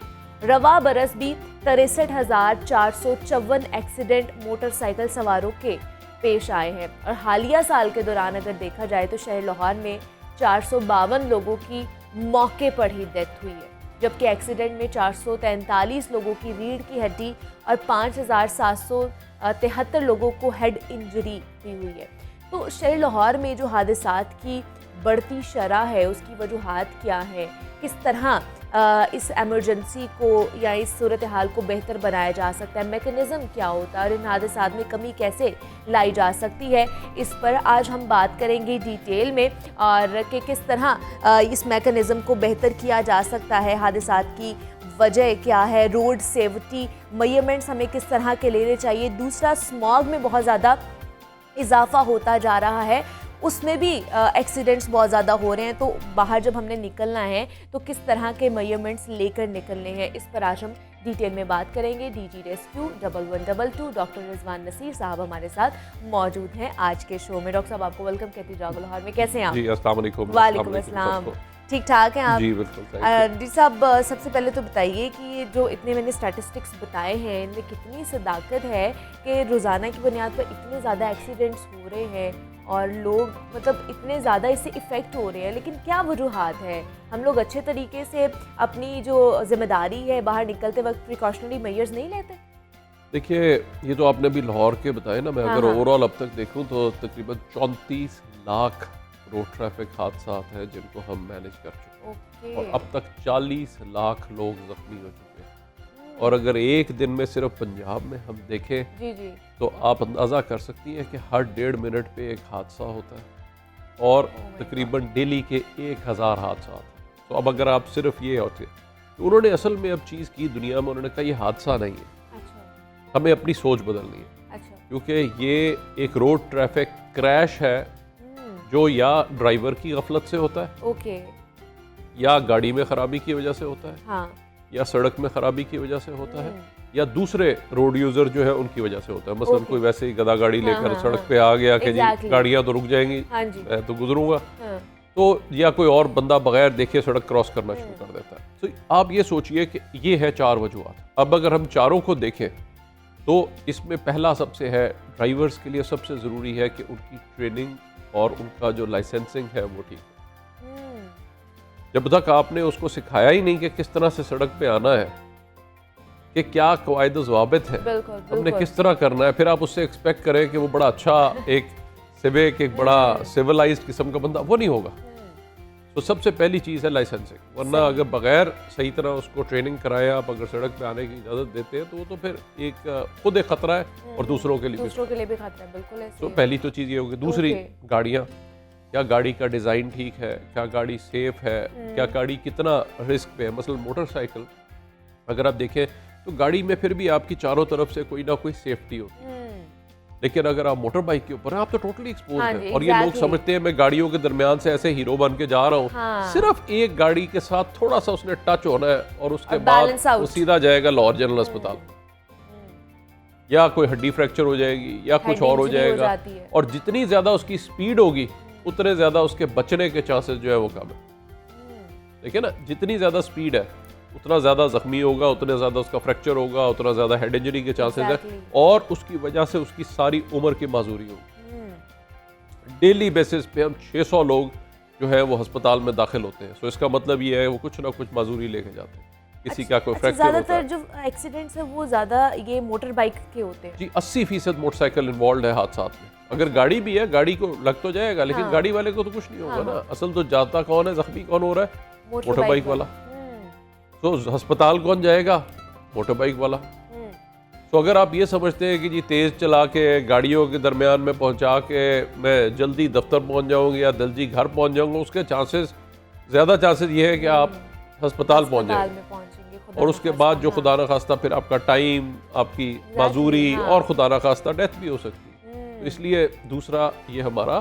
रवा बरस भी 63,454 एक्सीडेंट मोटरसाइकिल सवारों के पेश आए हैं और हालिया साल के दौरान अगर देखा जाए तो शहर लाहौर में 452 लोगों की मौके पर ही डेथ हुई है, जबकि एक्सीडेंट में 443 लोगों की रीढ़ की हड्डी और 5,773 लोगों को हेड इंजरी भी हुई है। तो शहर लाहौर में जो हादसात की बढ़ती शरह है उसकी वजूहात क्या है, किस तरह इस एमरजेंसी को या इस सूरत हाल को बेहतर बनाया जा सकता है, मैकेनिज़्म क्या होता है और इन हादसात में कमी कैसे लाई जा सकती है, इस पर आज हम बात करेंगे डिटेल में और कि किस तरह इस मैकेनिज़्म को बेहतर किया जा सकता है, हादसात की वजह क्या है, रोड सेफ्टी मेजरमेंट्स हमें किस तरह के लेने चाहिए। दूसरा, स्मॉग में बहुत ज़्यादा इजाफा होता जा रहा है, उसमें भी एक्सीडेंट्स बहुत ज़्यादा हो रहे हैं, तो बाहर जब हमने निकलना है तो किस तरह के मेजरमेंट्स लेकर निकलने हैं, इस पर आज हम डिटेल में बात करेंगे। DG rescue 1122 doctor Rizwan Naseer साहब हमारे साथ मौजूद हैं आज के शो में। डॉक्टर साहब, आपको वेलकम कहती हूँ जागो लाहौर में, कैसे हैं आप? जी, अस्सलाम वालेकुम। वालेकुम अस्सलाम, ठीक ठाक हैं आप? जी बिल्कुल। डी साहब, सबसे पहले तो बताइए कि जो इतने मैंने स्टैटिस्टिक्स बताए हैं इनमें कितनी सदाकत है कि रोज़ाना की बुनियाद पर इतने ज़्यादा एक्सीडेंट्स हो रहे हैं और लोग मतलब इतने ज़्यादा इससे इफ़ेक्ट हो रहे हैं, लेकिन क्या वजूहात है? हम लोग अच्छे तरीके से अपनी जो जिम्मेदारी है बाहर निकलते वक्त प्रिकॉशनरी मेजर्स नहीं लेते? देखिए, ये तो आपने अभी लाहौर के बताए ना, मैं हाँ, अगर हाँ। ओवरऑल अब तक देखूं तो तकरीबन 34 लाख रोड ट्रैफिक हादसा हैं जिनको हम मैनेज कर चुके हैं ओके। और अब तक 40 लाख लोग जख्मी हो चुके हैं। और अगर एक दिन में सिर्फ पंजाब में हम देखें जी जी, तो आप अंदाज़ा कर सकती हैं कि हर 1.5 मिनट पे एक हादसा होता है और तकरीबन डेली के 1000 हादसा हैं। तो अब अगर आप सिर्फ ये होते तो उन्होंने असल में अब चीज़ की दुनिया में, उन्होंने कहा ये हादसा नहीं है, अच्छा हमें अपनी सोच बदलनी है, अच्छा, क्योंकि ये एक रोड ट्रैफिक क्रैश है जो या ड्राइवर की गफलत से होता है, ओके, या गाड़ी में ख़राबी की वजह से होता है, हाँ, या सड़क में ख़राबी की वजह से होता है, या दूसरे रोड यूज़र जो है उनकी वजह से होता है। मसलन Okay. कोई वैसे ही गधा गाड़ी हाँ, लेकर हाँ, सड़क हाँ। पे आ गया कि Exactly. जी गाड़ियाँ तो रुक जाएंगी, हाँ जी, मैं तो गुजरूंगा, हाँ, तो या कोई और बंदा बगैर देखे सड़क क्रॉस करना शुरू कर देता है। तो आप ये सोचिए कि ये है 4 वजूहात। अब अगर हम चारों को देखें तो इसमें पहला सबसे है, ड्राइवर्स के लिए सबसे ज़रूरी है कि उनकी ट्रेनिंग और उनका जो लाइसेंसिंग है वो ठीक है। जब तक आपने उसको सिखाया ही नहीं कि किस तरह से सड़क पे आना है, कि क्या कवायद ज़वाबित है, बिल्कुल हमने बिल्कुल, किस तरह करना है, फिर आप उससे एक्सपेक्ट करें कि वो बड़ा अच्छा एक सिविक, एक बड़ा सिविलाइज्ड किस्म का बंदा, वो नहीं होगा। तो सबसे पहली चीज़ है लाइसेंसिंग, वरना अगर बगैर सही तरह उसको ट्रेनिंग कराए आप अगर सड़क पे आने की इजाज़त देते हैं तो वो तो फिर एक खुद एक ख़तरा है और दूसरों के लिए भी। दूसरों के लिए भी खतरा है, बिल्कुल ऐसे तो ही है। पहली तो चीज़ ये होगी। दूसरी, Okay. गाड़ियाँ, क्या गाड़ी का डिज़ाइन ठीक है, क्या गाड़ी सेफ है, क्या गाड़ी कितना रिस्क पे है। मसलन मोटरसाइकिल अगर आप देखें तो गाड़ी में फिर भी आपकी चारों तरफ से कोई ना कोई सेफ्टी होती है, लेकिन अगर आप मोटर बाइक के ऊपर हैं आप तो टोटली एक्सपोज हाँ हैं। जी, और ये लोग exactly. समझते हैं मैं गाड़ियों के दरमियान से ऐसे हीरो बन के जा रहा हूँ, हाँ। सिर्फ एक गाड़ी के साथ थोड़ा सा उसने टच होना है और उसके और बाद balance out. वो सीधा जाएगा लाहौर जनरल अस्पताल, या कोई हड्डी फ्रैक्चर हो जाएगी या कुछ Head और हो injury हो जाएगा। जाती है। और जितनी ज़्यादा उसकी स्पीड होगी उतने ज़्यादा उसके बचने के चांसेस जो है वो कम है। देखिए ना, जितनी ज़्यादा स्पीड है उतना ज़्यादा ज़ख्मी होगा, उतने ज़्यादा उसका फ्रैक्चर होगा, उतना ज़्यादा हेड इंजरी के चांसेस Exactly. है और उसकी वजह से उसकी सारी उम्र की माजूरी होगी। डेली बेसिस पे हम 600 लोग जो है वो अस्पताल में दाखिल होते हैं। सो इसका मतलब ये है वो कुछ ना कुछ माजूरी लेके जाते हैं, किसी का कोई फ्रैक्चर होता ज़्यादातर है। जो एक्सीडेंट्स है वो ज़्यादा ये मोटर बाइक के होते हैं। जी 80% मोटरसाइकिल इन्वॉल्व है हादसात में। अगर गाड़ी भी है, गाड़ी को लग तो जाएगा, लेकिन हाँ। गाड़ी वाले को तो कुछ नहीं होगा हाँ, ना। असल तो जाता कौन है, जख्मी कौन हो रहा है? मोटर बाइक वाला। तो अस्पताल कौन जाएगा? मोटर बाइक वाला। तो अगर आप ये समझते हैं कि जी तेज़ चला के गाड़ियों के दरमियान में पहुंचा के मैं जल्दी दफ्तर पहुंच जाऊंगी या जल्दी घर पहुंच जाऊंगा, उसके चांसेस ज़्यादा चांसेस ये है कि आप अस्पताल पहुंच जाएंगे, और उसके बाद जो खुदा न खास्ता फिर आपका टाइम, आपकी माजूरी और खुदा न खास्ता डेथ भी हो सकती है। तो इसलिए दूसरा ये हमारा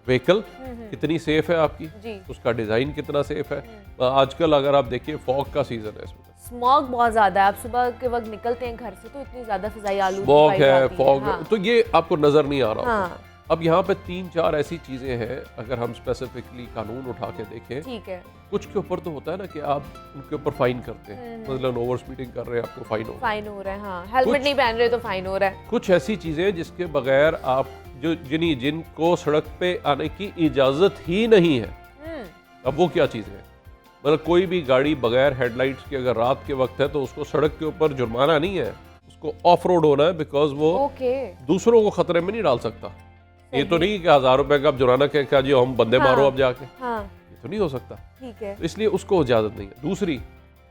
व्हीकल कितनी सेफ है आपकी, उसका डिज़ाइन कितना सेफ है। आजकल अगर आप देखिए फॉग का सीज़न है, इसमें स्मॉग बहुत ज्यादा है। आप सुबह के वक्त निकलते हैं घर से तो इतनी ज्यादा फिजाई आलूगी स्मॉग पाई है, जाती फॉग हाँ। है, तो ये आपको नजर नहीं आ रहा हाँ। होता। अब यहाँ पे 3-4 ऐसी चीजें हैं, अगर हम स्पेसिफिकली कानून उठा के देखें, ठीक है, कुछ के ऊपर तो होता है ना कि आप उनके ऊपर फाइन करते हैं, मतलब ओवर स्पीडिंग कर रहे हैं आपको फाइन होगा। फाइन हो रहा है, हाँ, हेलमेट नहीं पहन रहे तो फाइन हो रहा है। कुछ ऐसी चीजें जिसके बगैर आप जिनको सड़क पे आने की इजाजत ही नहीं है। अब वो क्या चीज़ है? मतलब कोई भी गाड़ी बगैर हेडलाइट्स के अगर रात के वक्त है तो उसको सड़क के ऊपर जुर्माना नहीं है, उसको ऑफ रोड होना है, बिकॉज वो दूसरों को खतरे में नहीं डाल सकता। ये तो नहीं कि 1000 रुपए का आप जुर्माना क्या जी हम बंदे मारो अब जाके, ये तो नहीं हो सकता। ठीक है, तो इसलिए उसको इजाजत नहीं है। दूसरी,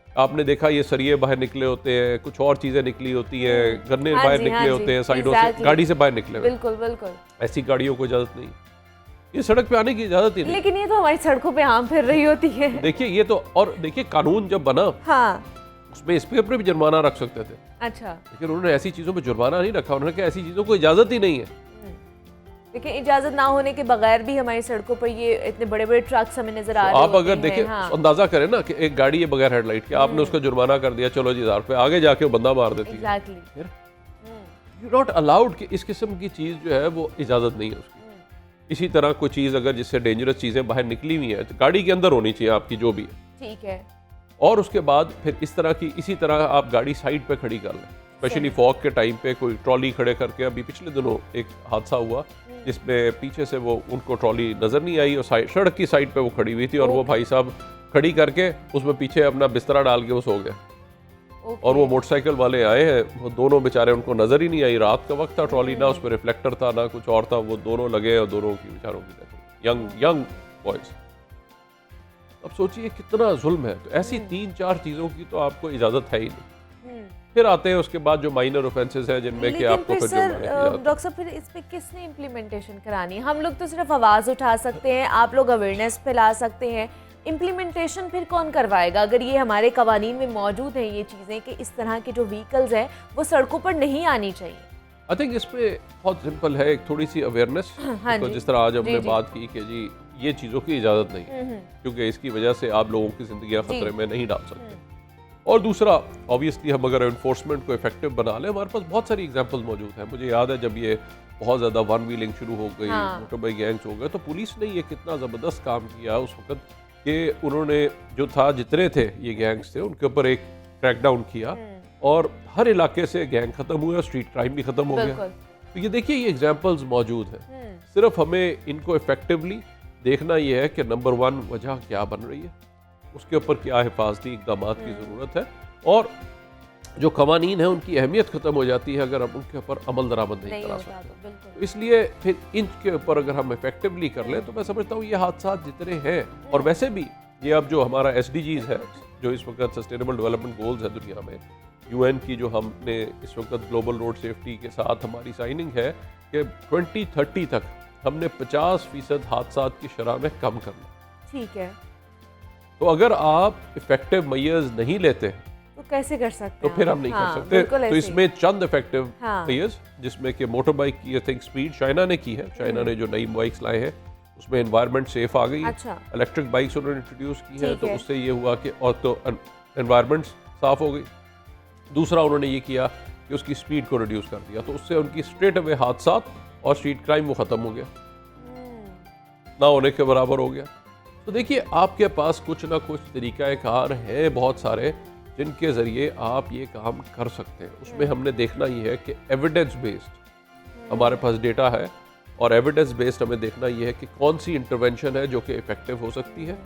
आपने देखा ये सरिये बाहर निकले होते हैं, कुछ और चीजें निकली होती हैं, गन्ने बाहर निकले होते हैं साइडों से, गाड़ी से बाहर निकले हुए। बिल्कुल बिल्कुल। ऐसी गाड़ियों को इजाजत नहीं, ये सड़क पे आने की इजाजत ही नहीं। लेकिन ये तो हमारी सड़कों पे आम फिर रही होती है। देखिए ये तो, और देखिए कानून जब बना उसमें इस पे ऊपर भी जुर्माना रख सकते थे, अच्छा, लेकिन उन्होंने ऐसी चीजों पे जुर्माना नहीं रखा। उन्होंने कहा ऐसी चीजों को इजाजत ही नहीं है। लेकिन इजाजत ना होने के बगैर भी हमारी सड़कों पर ये इतने बड़े बड़े ट्रक्स हमें नजर आ रहे आप अगर होते देखिए हैं, हाँ। अंदाजा करें ना कि एक गाड़ी है बगैर हेडलाइट के, आपने उसका जुर्माना कर दिया, चलो जी 1000 रुपए, आगे जाके वो बंदा मार देती है। एग्जैक्टली, यू नॉट अलाउड कि इस किस्म की चीज जो है वो इजाजत नहीं है उसकी। इसी तरह कोई चीज अगर जिससे डेंजरस चीजें बाहर निकली हुई है तो गाड़ी के अंदर होनी चाहिए आपकी जो भी है, ठीक है। और उसके बाद फिर इस तरह की, इसी तरह आप गाड़ी साइड पे खड़ी कर लें, स्पेशली फॉग के टाइम पे कोई ट्रॉली खड़े करके। अभी पिछले दिनों एक हादसा हुआ जिसमें पीछे से वो उनको ट्रॉली नजर नहीं आई और सड़क की साइड पे वो खड़ी हुई थी, और वो भाई साहब खड़ी करके उसमें पीछे अपना बिस्तरा डाल के वो सो गए। और वो मोटरसाइकिल वाले आए हैं, वो दोनों बेचारे, उनको नजर ही नहीं आई, रात का वक्त था, ट्रॉली ना उस पर रिफ्लेक्टर था ना कुछ और था, वो दोनों लगे और दोनों की बेचारों की डेथ हो गई, यंग बॉयज। अब सोचिए कितना जुल्म है। तो ऐसी 3-4 चीजों की तो आपको इजाजत है ही नहीं। फिर आते हैं उसके बाद जो माइनर ऑफेंसेस हैं जिनमें कि आपको फिर डॉक्टर साहब फिर इस पे किसने इम्प्लीमेंटेशन करानी है? हम लोग तो सिर्फ आवाज उठा सकते हैं, आप लोग अवेयरनेस फैला सकते हैं, इम्प्लीमेंटेशन फिर कौन करवाएगा? अगर ये हमारे कवानीन में मौजूद हैं ये चीज़ें कि इस तरह के जो व्हीकल्स हैं वो सड़कों पर नहीं आनी चाहिए। आई थिंक इस पे बहुत सिंपल है, एक थोड़ी सी अवेयरनेस। तो जिस तरह आज हमने बात की कि जी ये चीज़ों की इजाज़त नहीं है, क्योंकि इसकी वजह से आप लोगों की ज़िंदगियाँ खतरे में नहीं डाल सकते। और दूसरा, ऑब्वियसली हम अगर एनफोर्समेंट को इफेक्टिव बना लें, हमारे पास बहुत सारी एग्जांपल्स मौजूद हैं। मुझे याद है जब ये बहुत ज़्यादा वन व्हीलिंग शुरू हो गई, मोटर बाइक गैंग्स हो गए, तो पुलिस ने ये कितना ज़बरदस्त काम किया उस वक्त कि उन्होंने जो था, जितने थे ये गैंग्स थे, उनके ऊपर एक क्रैकडाउन किया और हर इलाके से गैंग खत्म हुए और स्ट्रीट क्राइम भी खत्म हो गया। तो ये देखिए ये एग्जांपल्स मौजूद हैं। सिर्फ हमें इनको इफेक्टिवली देखना ये है कि नंबर 1 वजह क्या बन रही है, उसके ऊपर क्या हिफाजती इकदाम की ज़रूरत है, और जो कवानीन है उनकी अहमियत ख़त्म हो जाती है अगर हम उनके ऊपर अमल दरामद नहीं करा सकते। तो इसलिए फिर इनके ऊपर अगर हम इफेक्टिवली कर लें तो मैं समझता हूँ ये हादसा जितने हैं, और वैसे भी ये अब जो हमारा SDGs है, जो इस वक्त सस्टेनेबल डेवलपमेंट गोल्स है दुनिया में, UN की जो हमने इस वक्त ग्लोबल रोड सेफ्टी के साथ हमारी साइनिंग है कि 2030 तक हमने 50% हादसा की शरह में कम करना। ठीक है। तो अगर आप इफेक्टिव मेजर्स नहीं लेते तो कैसे कर सकते तो हैं? फिर हम नहीं कर सकते। तो इसमें चंद इफेक्टिव मेजर्स, जिसमें कि मोटर बाइक की आई थिंक स्पीड चाइना ने की है, चाइना ने जो नई बाइक्स लाए हैं उसमें एनवायरनमेंट सेफ आ गई है। अच्छा। इलेक्ट्रिक बाइक्स उन्होंने इंट्रोड्यूस की है, तो उससे ये हुआ कि और तो एनवायरनमेंट साफ हो गई। दूसरा उन्होंने ये किया कि उसकी स्पीड को रिड्यूस कर दिया, तो उससे उनकी स्ट्रेट अवे हादसा और स्ट्रीट क्राइम वो ख़त्म हो गया, ना होने के बराबर हो गया। तो देखिए आपके पास कुछ ना कुछ तरीक़ाकार है बहुत सारे जिनके ज़रिए आप ये काम कर सकते हैं। उसमें हमने देखना ये है कि एविडेंस बेस्ड हमारे पास डेटा है, और एविडेंस बेस्ड हमें देखना ये है कि कौन सी इंटरवेंशन है जो कि इफ़ेक्टिव हो सकती है,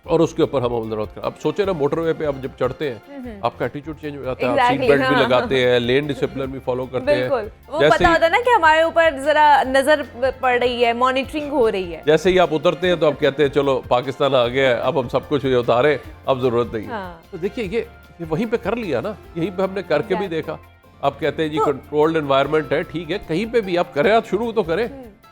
और उसके ऊपर हम अमल दरामद करें। अब सोचे ना, मोटरवे पे आप जब चढ़ते हैं आपका एटीट्यूड चेंज हो जाता है, आप सीट Exactly, बेल्ट भी हाँ। लगाते हैं, लेन डिसिप्लिन भी फॉलो करते हैं। बिल्कुल, वो जैसे पता ही- होता है ना कि हमारे ऊपर जरा नजर पड़ रही है, मॉनिटरिंग हो रही है। जैसे ही आप उतरते हैं तो आप कहते हैं चलो पाकिस्तान आ गया है, अब हम सब कुछ ये उतारे, अब जरूरत नहीं है। हाँ। तो देखिए ये वहीं पे कर लिया ना, यहीं पे हमने करके भी देखा। आप कहते हैं जी कंट्रोल्ड एनवायरनमेंट है, ठीक है, कहीं पे भी आप करें, आप शुरू तो करें,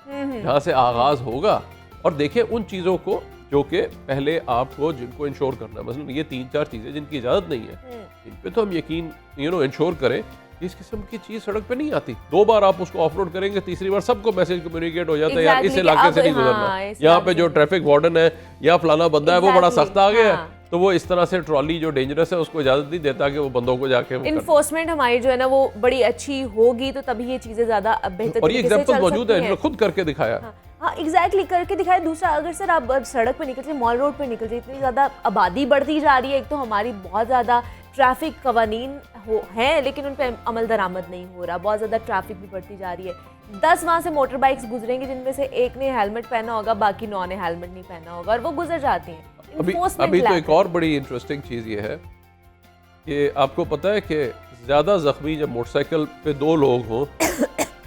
जहाँ से आगाज होगा। और देखिए उन चीज़ों को जो कि पहले आपको जिनको इंश्योर करना है, मतलब ये 3-4 चीज़ें जिनकी इजाज़त नहीं है, इन पे तो हम यकीन इंश्योर करें कि इस किस्म की चीज़ सड़क पे नहीं आती। 2 बार आप उसको ऑफ रोड करेंगे, तीसरी बार सबको मैसेज कम्युनिकेट हो जाता है, यार इस Exactly, इलाके कि से नहीं अब- गुजरना, हाँ, इस यहाँ इलाके पे जो से- ट्रैफिक वार्डन है या फलाना बंदा है वो बड़ा Exactly, सख्त आ गया है, हाँ। तो वो इस तरह से ट्रॉली जो डेंजरस है उसको इजाज़त नहीं देता कि वो बंदों को जाके वो करे। इन्फोर्समेंट हमारी जो है ना वो बड़ी अच्छी होगी, तो तभी ये चीजें ज्यादा बेहतर और ये तरीके से एग्जाम्पल चल मौजूद है, सकती हैं। इन्होंने खुद करके दिखाया। हाँ एग्जैक्टली, करके दिखाया। दूसरा, अगर सर आप सड़क पे निकलते, मॉल रोड पे निकलते, इतनी ज़्यादा आबादी बढ़ती जा रही है, एक तो हमारी बहुत ज़्यादा ट्रैफिक कवानीन हैं लेकिन उन पर अमल दरामद नहीं हो रहा, बहुत ज़्यादा ट्रैफिक भी बढ़ती जा रही है। 10 वहाँ से मोटर बाइक्स गुजरेंगी जिनमें से एक ने हेलमेट पहना होगा, बाकी 9 ने हेलमेट नहीं पहना होगा, और वो गुजर जाती हैं। अभी Enforcement तो lack एक है। और बड़ी इंटरेस्टिंग चीज़ ये है कि आपको पता है कि ज़्यादा ज़ख्मी जब मोटरसाइकिल पे 2 लोग हों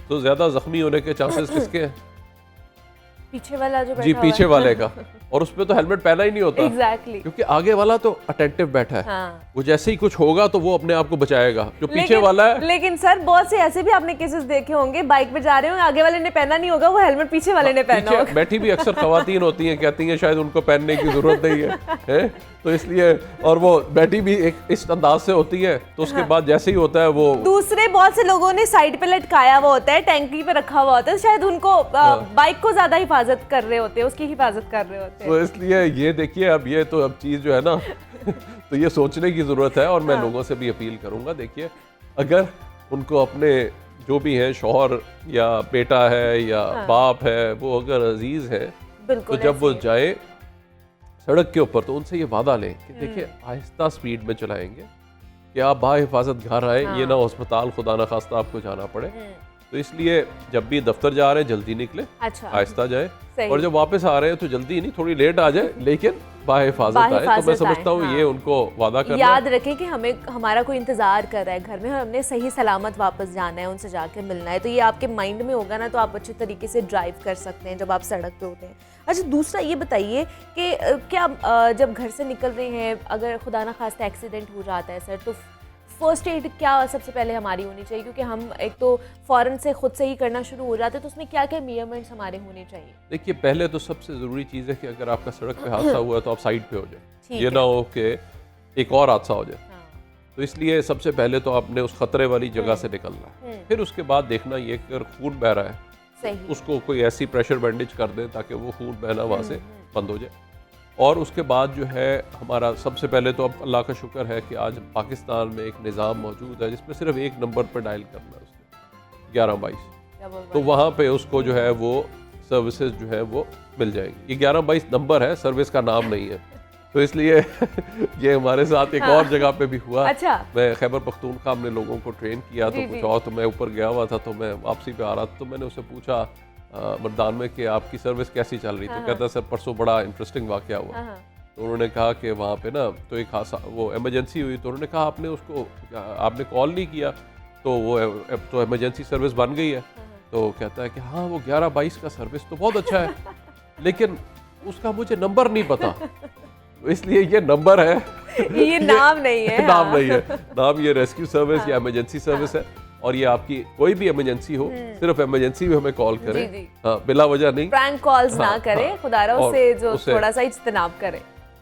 तो ज़्यादा ज़ख्मी होने के चांसेस किसके हैं? पीछे वाला जो जी, बैठा पीछे हुआ वाले का। और उस पे तो हेलमेट पहना ही नहीं होता, एग्जैक्टली। क्योंकि आगे वाला तो अटेंटिव बैठा है, हाँ। वो जैसे ही कुछ होगा तो वो अपने आप को बचाएगा। जो पीछे वाला है, लेकिन सर बहुत से ऐसे भी आपने केसेस देखे होंगे, बाइक पे जा रहे होंगे, आगे वाले ने पहना नहीं होगा, वो हेलमेट पीछे वाले ने पहना पीछे होगा। बैठी भी अक्सर खवातीन होती हैं, कहती हैं शायद उनको पहनने की जरूरत नहीं है, तो इसलिए, और वो बैठी भी एक इस अंदाज से होती है, तो उसके बाद जैसे ही होता है वो दूसरे बहुत से लोगों ने साइड पे लटकाया हुआ होता है, टैंकी पे रखा हुआ होता है, शायद उनको बाइक को ज्यादा हिफाजत कर रहे होते हैं, उसकी हिफाजत कर रहे होते हैं। तो इसलिए ये देखिए, अब ये तो अब चीज़ जो है ना तो ये सोचने की ज़रूरत है। और मैं लोगों से भी अपील करूंगा, देखिए अगर उनको अपने जो भी हैं, शौहर या बेटा है या बाप है, वो अगर अजीज़ है, तो बिल्कुल जब वो ऐसे ही। जाए सड़क के ऊपर तो उनसे ये वादा लें कि देखिए आहिस्ता स्पीड में चलाएंगे कि आप बाहिफाजत घर आए, ये ना अस्पताल खुदा ना खास्ता आपको जाना पड़े। तो इसलिए जब भी दफ्तर जा रहे हैं जल्दी निकले, अच्छा, आहिस्ता जाए, सही। और जब वापस आ रहे हैं तो जल्दी नहीं, थोड़ी लेट आ जाए, लेकिन बाहिफाजत आए। तो मैं बाहिफाजत समझता हूँ आए, ये हाँ। उनको वादा करना है। याद रखें कि हमें हमारा कोई इंतजार कर रहा है घर में, हमने सही सलामत वापस जाना है, उनसे जाके मिलना है, तो ये आपके माइंड में होगा ना, तो आप अच्छे तरीके से ड्राइव कर सकते हैं जब आप सड़क पे होते हैं। अच्छा, दूसरा ये बताइए कि क्या जब घर से निकल रहे हैं, अगर खुदा ना खास्ता एक्सीडेंट हो जाता है सर, तो फर्स्ट एड क्या सबसे पहले हमारी होनी चाहिए? क्योंकि हम एक तो फ़ौरन से खुद से ही करना शुरू हो जाते हैं, तो उसमें क्या क्या मेजरमेंट्स हमारे होने चाहिए? देखिए पहले तो सबसे ज़रूरी चीज़ है कि अगर आपका सड़क पे हादसा हुआ है तो आप साइड पे हो जाए, ठीक ये ना हो कि एक और हादसा हो जाए। हाँ। तो इसलिए सबसे पहले तो आपने उस खतरे वाली जगह से निकलना है। फिर उसके बाद देखना ये कि अगर खून बह रहा है, सही। उसको कोई ऐसी प्रेशर बैंडेज कर दें ताकि वो खून बहना वहाँ से बंद हो जाए। और उसके बाद जो है हमारा सबसे पहले तो अब अल्लाह का शुक्र है कि आज पाकिस्तान में एक निज़ाम मौजूद है जिसमें सिर्फ एक नंबर पर डायल करना है उसने, 1122। तो वहाँ पे उसको जो है वो सर्विसेज जो है वो मिल जाएगी। ये 1122 नंबर है, सर्विस का नाम नहीं है। तो इसलिए ये हमारे साथ एक और जगह पे भी हुआ। अच्छा। मैं खैबर पख्तूनख्वा हमने लोगों को ट्रेन किया, तो जी, कुछ जी। और, तो मैं ऊपर गया हुआ था, तो मैं वापसी पे आ रहा था, तो मैंने उससे पूछा मर्दान में कि आपकी सर्विस कैसी चल रही? तो कहता सर परसों बड़ा इंटरेस्टिंग वाकया हुआ। हाँ। तो उन्होंने कहा कि वहाँ पे ना तो एक हादसा, वो इमरजेंसी हुई, तो उन्होंने कहा आपने कॉल नहीं किया, तो वो तो इमरजेंसी सर्विस बन गई है। तो कहता है कि हाँ वो 1122 का सर्विस तो बहुत अच्छा है, लेकिन उसका मुझे नंबर नहीं पता। तो इसलिए ये नंबर है ये नाम नहीं है। नाम हाँ। नहीं है, नाम ये रेस्क्यू सर्विस या इमरजेंसी सर्विस है। और ये आपकी कोई भी इमरजेंसी हो, सिर्फ इमरजेंसी में हमें कॉल करें, जी, जी। हाँ, बिला वजह नहीं। प्रैंक कॉल्स ना हाँ, करें, हाँ। खुदारा और उससे जो उससे- थोड़ा सा इज्तनाब करें।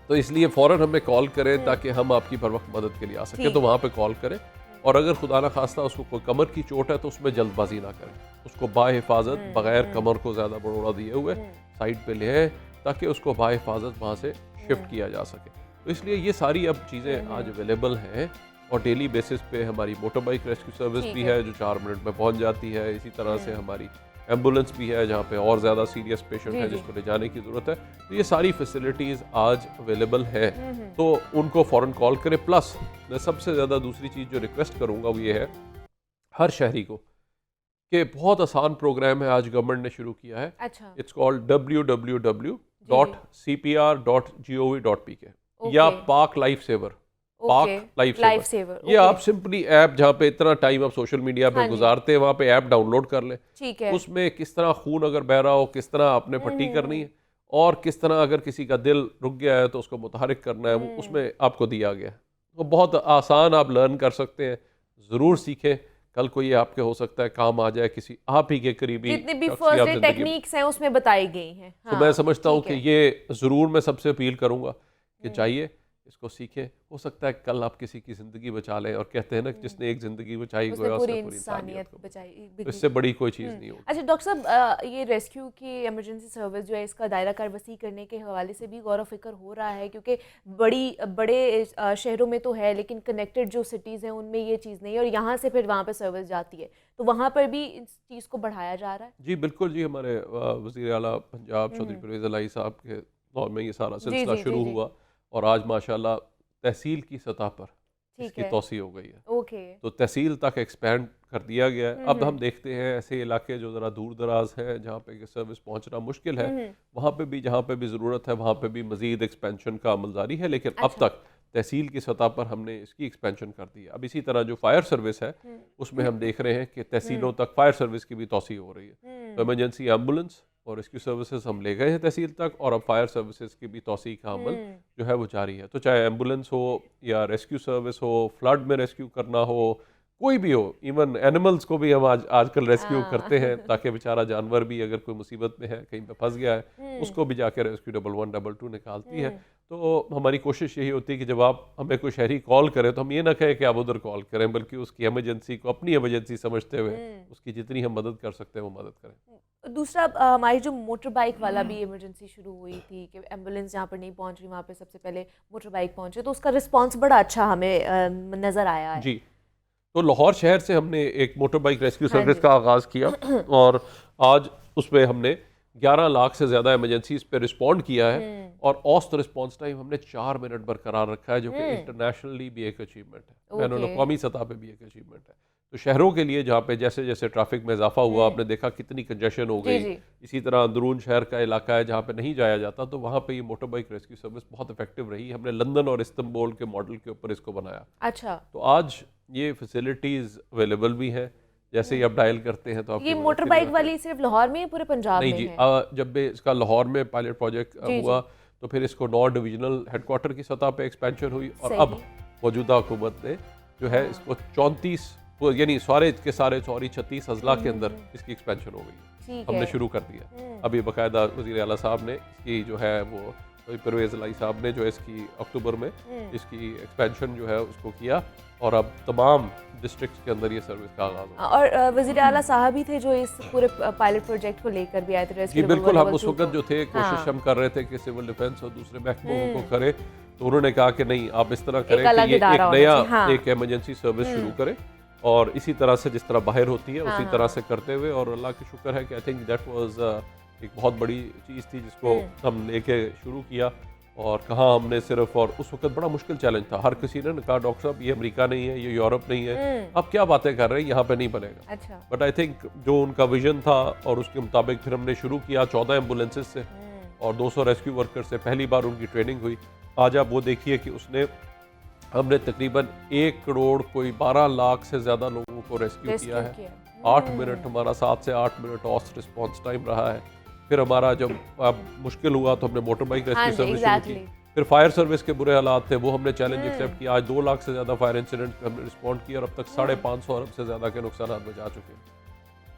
तो इसलिए फ़ौरन हमें कॉल करें ताकि हम आपकी बर वक्त मदद के लिए आ सकें। ठीक। तो वहाँ पे कॉल करें, और अगर खुदा ना खास्ता उसको कोई कमर की चोट है तो उसमें जल्दबाजी ना करें, उसको बाहिफाजत बगैर कमर को ज़्यादा बड़ोड़ा दिए हुए साइड पे ले आए ताकि उसको बाहिफाजत वहाँ से शिफ्ट किया जा सके। तो इसलिए ये सारी अब चीज़ें आज अवेलेबल हैं, और डेली बेसिस पे हमारी मोटर बाइक रेस्क्यू सर्विस ठीक भी है। है जो 4 मिनट में पहुँच जाती है। इसी तरह से हमारी एम्बुलेंस भी है जहाँ पे और ज़्यादा सीरियस पेशेंट है जिसको ले जाने की ज़रूरत है। तो ये सारी फैसिलिटीज़ आज अवेलेबल है, तो उनको फ़ौरन कॉल करें। प्लस मैं सबसे ज़्यादा दूसरी चीज़ जो रिक्वेस्ट करूँगा वो ये है हर शहरी को, कि बहुत आसान प्रोग्राम है आज गवर्नमेंट ने शुरू किया है। अच्छा। इट्स कॉल्ड www.111 .cpr.gov.pk या पाक लाइफ सेवर, पाक लाइफ लाइफ सेवर, सेवर ये आप सिंपली ऐप जहाँ पे इतना टाइम आप सोशल मीडिया पे गुजारते हैं वहाँ पे ऐप डाउनलोड कर लें। ठीक है। उसमें किस तरह खून अगर बह रहा हो, किस तरह आपने पट्टी करनी है और किस तरह अगर किसी का दिल रुक गया है तो उसको मुतहरिक करना है, वो उसमें आपको दिया गया है। तो बहुत आसान आप लर्न कर सकते हैं, ज़रूर सीखें। कल को ये आपके हो सकता है काम आ जाए, किसी आप ही के करीबी जितनी भी शख्स की फर्स्ट आप एड जिंदगी में। टेक्निक्स हैं उसमें बताई गई हैं। तो मैं समझता हूँ ठीक कि है। ये ज़रूर मैं सबसे अपील करूँगा कि जाइए इसको सीखें। हो सकता है कल आप किसी की ज़िंदगी बचा लें, और कहते हैं ना जिसने एक ज़िंदगी बचाई उसने गोया पूरी उसने पूरी इंसानियत को बचाई। तो इससे बड़ी कोई चीज़ नहीं होगी। अच्छा डॉक्टर साहब, ये रेस्क्यू की इमरजेंसी सर्विस जो है इसका दायरा कार वसी करने के हवाले से भी गौर व फिक्र हो रहा है, क्योंकि बड़े शहरों में तो है लेकिन कनेक्टेड जो सिटीज़ हैं उनमें ये चीज़ नहीं है, और यहाँ से फिर वहाँ पर सर्विस जाती है, तो वहाँ पर भी इस चीज़ को बढ़ाया जा रहा है। जी बिल्कुल जी, हमारे वज़ीर आला पंजाब चौधरी परवेज़ इलाही साहब के दौर में ये सारा सिलसिला शुरू हुआ, और आज माशाल्लाह तहसील की सतह पर इसकी तौसी हो गई है। ओके। तो तहसील तक एक्सपैंड कर दिया गया है। अब हम देखते हैं ऐसे इलाके जो ज़रा दूर दराज हैं, जहाँ पे कि सर्विस पहुँचना मुश्किल है, वहाँ पे भी जहाँ पे भी ज़रूरत है वहाँ पे भी मज़ीद एक्सपेंशन का अमल जारी है। लेकिन अब तक तहसील की सतह पर हमने इसकी एक्सपेंशन कर दी है। अब इसी तरह जो फायर सर्विस है उसमें हम देख रहे हैं कि तहसीलों तक फायर सर्विस की भी तौसी हो रही है। तो इमरजेंसी एम्बुलेंस और रेस्क्यू सर्विसेज हम ले गए हैं तहसील तक, और अब फायर सर्विसेज की भी तौसी का अमल जो है वो जारी है। तो चाहे एम्बुलेंस हो या रेस्क्यू सर्विस हो, फ्लड में रेस्क्यू करना हो, कोई भी हो, इवन एनिमल्स को भी हम आजकल रेस्क्यू करते हैं, ताकि बेचारा जानवर भी अगर कोई मुसीबत में है, कहीं पे फंस गया है, उसको भी जाके रेस्क्यू 112 निकालती है। तो हमारी कोशिश यही होती है कि जब आप हमें कोई शहरी कॉल करें तो हम ये ना कहें कि आप उधर कॉल करें, बल्कि उसकी इमरजेंसी को अपनी इमरजेंसी समझते हुए उसकी जितनी हम मदद कर सकते हैं वो मदद करें। दूसरा, हमारी जो मोटर बाइक वाला भी इमरजेंसी शुरू हुई थी कि एम्बुलेंस जहाँ पर नहीं पहुँच रही वहाँ पे सबसे पहले मोटर बाइक पहुँचे, तो उसका रिस्पांस बड़ा अच्छा हमें नज़र आया है। जी, तो लाहौर शहर से हमने एक मोटर बाइक रेस्क्यू सर्विस का आगाज़ किया, और आज उसमें हमने 11 लाख से ज़्यादा इमरजेंसीज पे रिस्पॉन्ड किया है, और औसत रिस्पॉन्स टाइम हमने 4 मिनट बरकरार रखा है, जो कि इंटरनेशनली भी एक अचीवमेंट है, बैनुल-अक़वामी सतह पे भी एक अचीवमेंट है। तो शहरों के लिए जहाँ पे जैसे जैसे ट्रैफिक में इजाफा हुआ, आपने देखा कितनी कंजेशन हो गई। इसी तरह अंदरून शहर का इलाका है जहाँ पे नहीं जाया जाता, तो वहाँ पे ये मोटर बाइक रेस्क्यू सर्विस बहुत इफेक्टिव रही। हमने लंदन और इस्तांबुल के मॉडल के ऊपर इसको बनाया। अच्छा, तो आज ये फैसिलिटीज़ अवेलेबल भी हैं, जैसे ही आप डायल करते हैं तो आप ये मोटर बाइक वाली सिर्फ लाहौर में है, पूरे पंजाब में नहीं जी, है? जब भी इसका लाहौर में पायलट प्रोजेक्ट हुआ तो फिर इसको 9 डिविजनल हेडक्वार्टर की सतह पे एक्सपेंशन हुई, और अब मौजूदा हुकूमत ने जो है इसको 34 यानी सारे के सारे 36 अजला के अंदर इसकी एक्सपेंशन हो गई है। हमने शुरू कर दिया। अभी बाकायदा वज़ीर आला साहब ने इसकी जो है वो परवेज़ इलाही साहब ने जो इसकी अक्टूबर में इसकी एक्सपेंशन जो है उसको किया, और अब तमाम डिस्ट्रिक्ट्स के अंदर ये सर्विस का आगाज़ हो। और वज़ीर आला साहब ही थे जो इस पूरे पायलट प्रोजेक्ट को लेकर भी आए थे। जी बिल्कुल, हम उस वक्त जो थे कोशिश हम कर रहे थे कि सिविल डिफेंस और दूसरे महकमों को करे, तो उन्होंने कहा कि नहीं, आप इस तरह करें कि ये एक नया एक इमरजेंसी सर्विस शुरू करें, और इसी तरह से जिस तरह बाहर होती है उसी तरह से करते हुए, और अल्लाह की शुक्र है कि आई थिंक दैट वाज एक बहुत बड़ी चीज़ थी जिसको हम लेके शुरू किया। और कहाँ हमने सिर्फ, और उस वक्त बड़ा मुश्किल चैलेंज था, हर किसी ने कहा डॉक्टर साहब ये अमेरिका नहीं है, ये यूरोप नहीं है, आप क्या बातें कर रहे हैं, यहाँ पे नहीं बनेगा। अच्छा। बट आई थिंक जो उनका विजन था और उसके मुताबिक फिर हमने शुरू किया 14 एम्बुलेंसेज से और 200 रेस्क्यू वर्कर से पहली बार उनकी ट्रेनिंग हुई। आज आप वो देखिए कि हमने तकरीबन 1 करोड़ कोई 12 लाख से ज़्यादा लोगों को रेस्क्यू किया है। 8 मिनट हमारा 7 से 8 मिनट औसत रिस्पॉन्स टाइम रहा है। फिर हमारा जब मुश्किल हुआ तो हमने मोटर बाइक रेस्क्यू सर्विस शुरू की। फिर फायर सर्विस के बुरे हालात थे, वो हमने चैलेंज एक्सेप्ट किया। आज 2 लाख से ज़्यादा फायर इंसिडेंट पे हमने रिस्पॉन्ड किया, और अब तक 550 अरब से ज़्यादा के नुकसान बचा चुके हैं।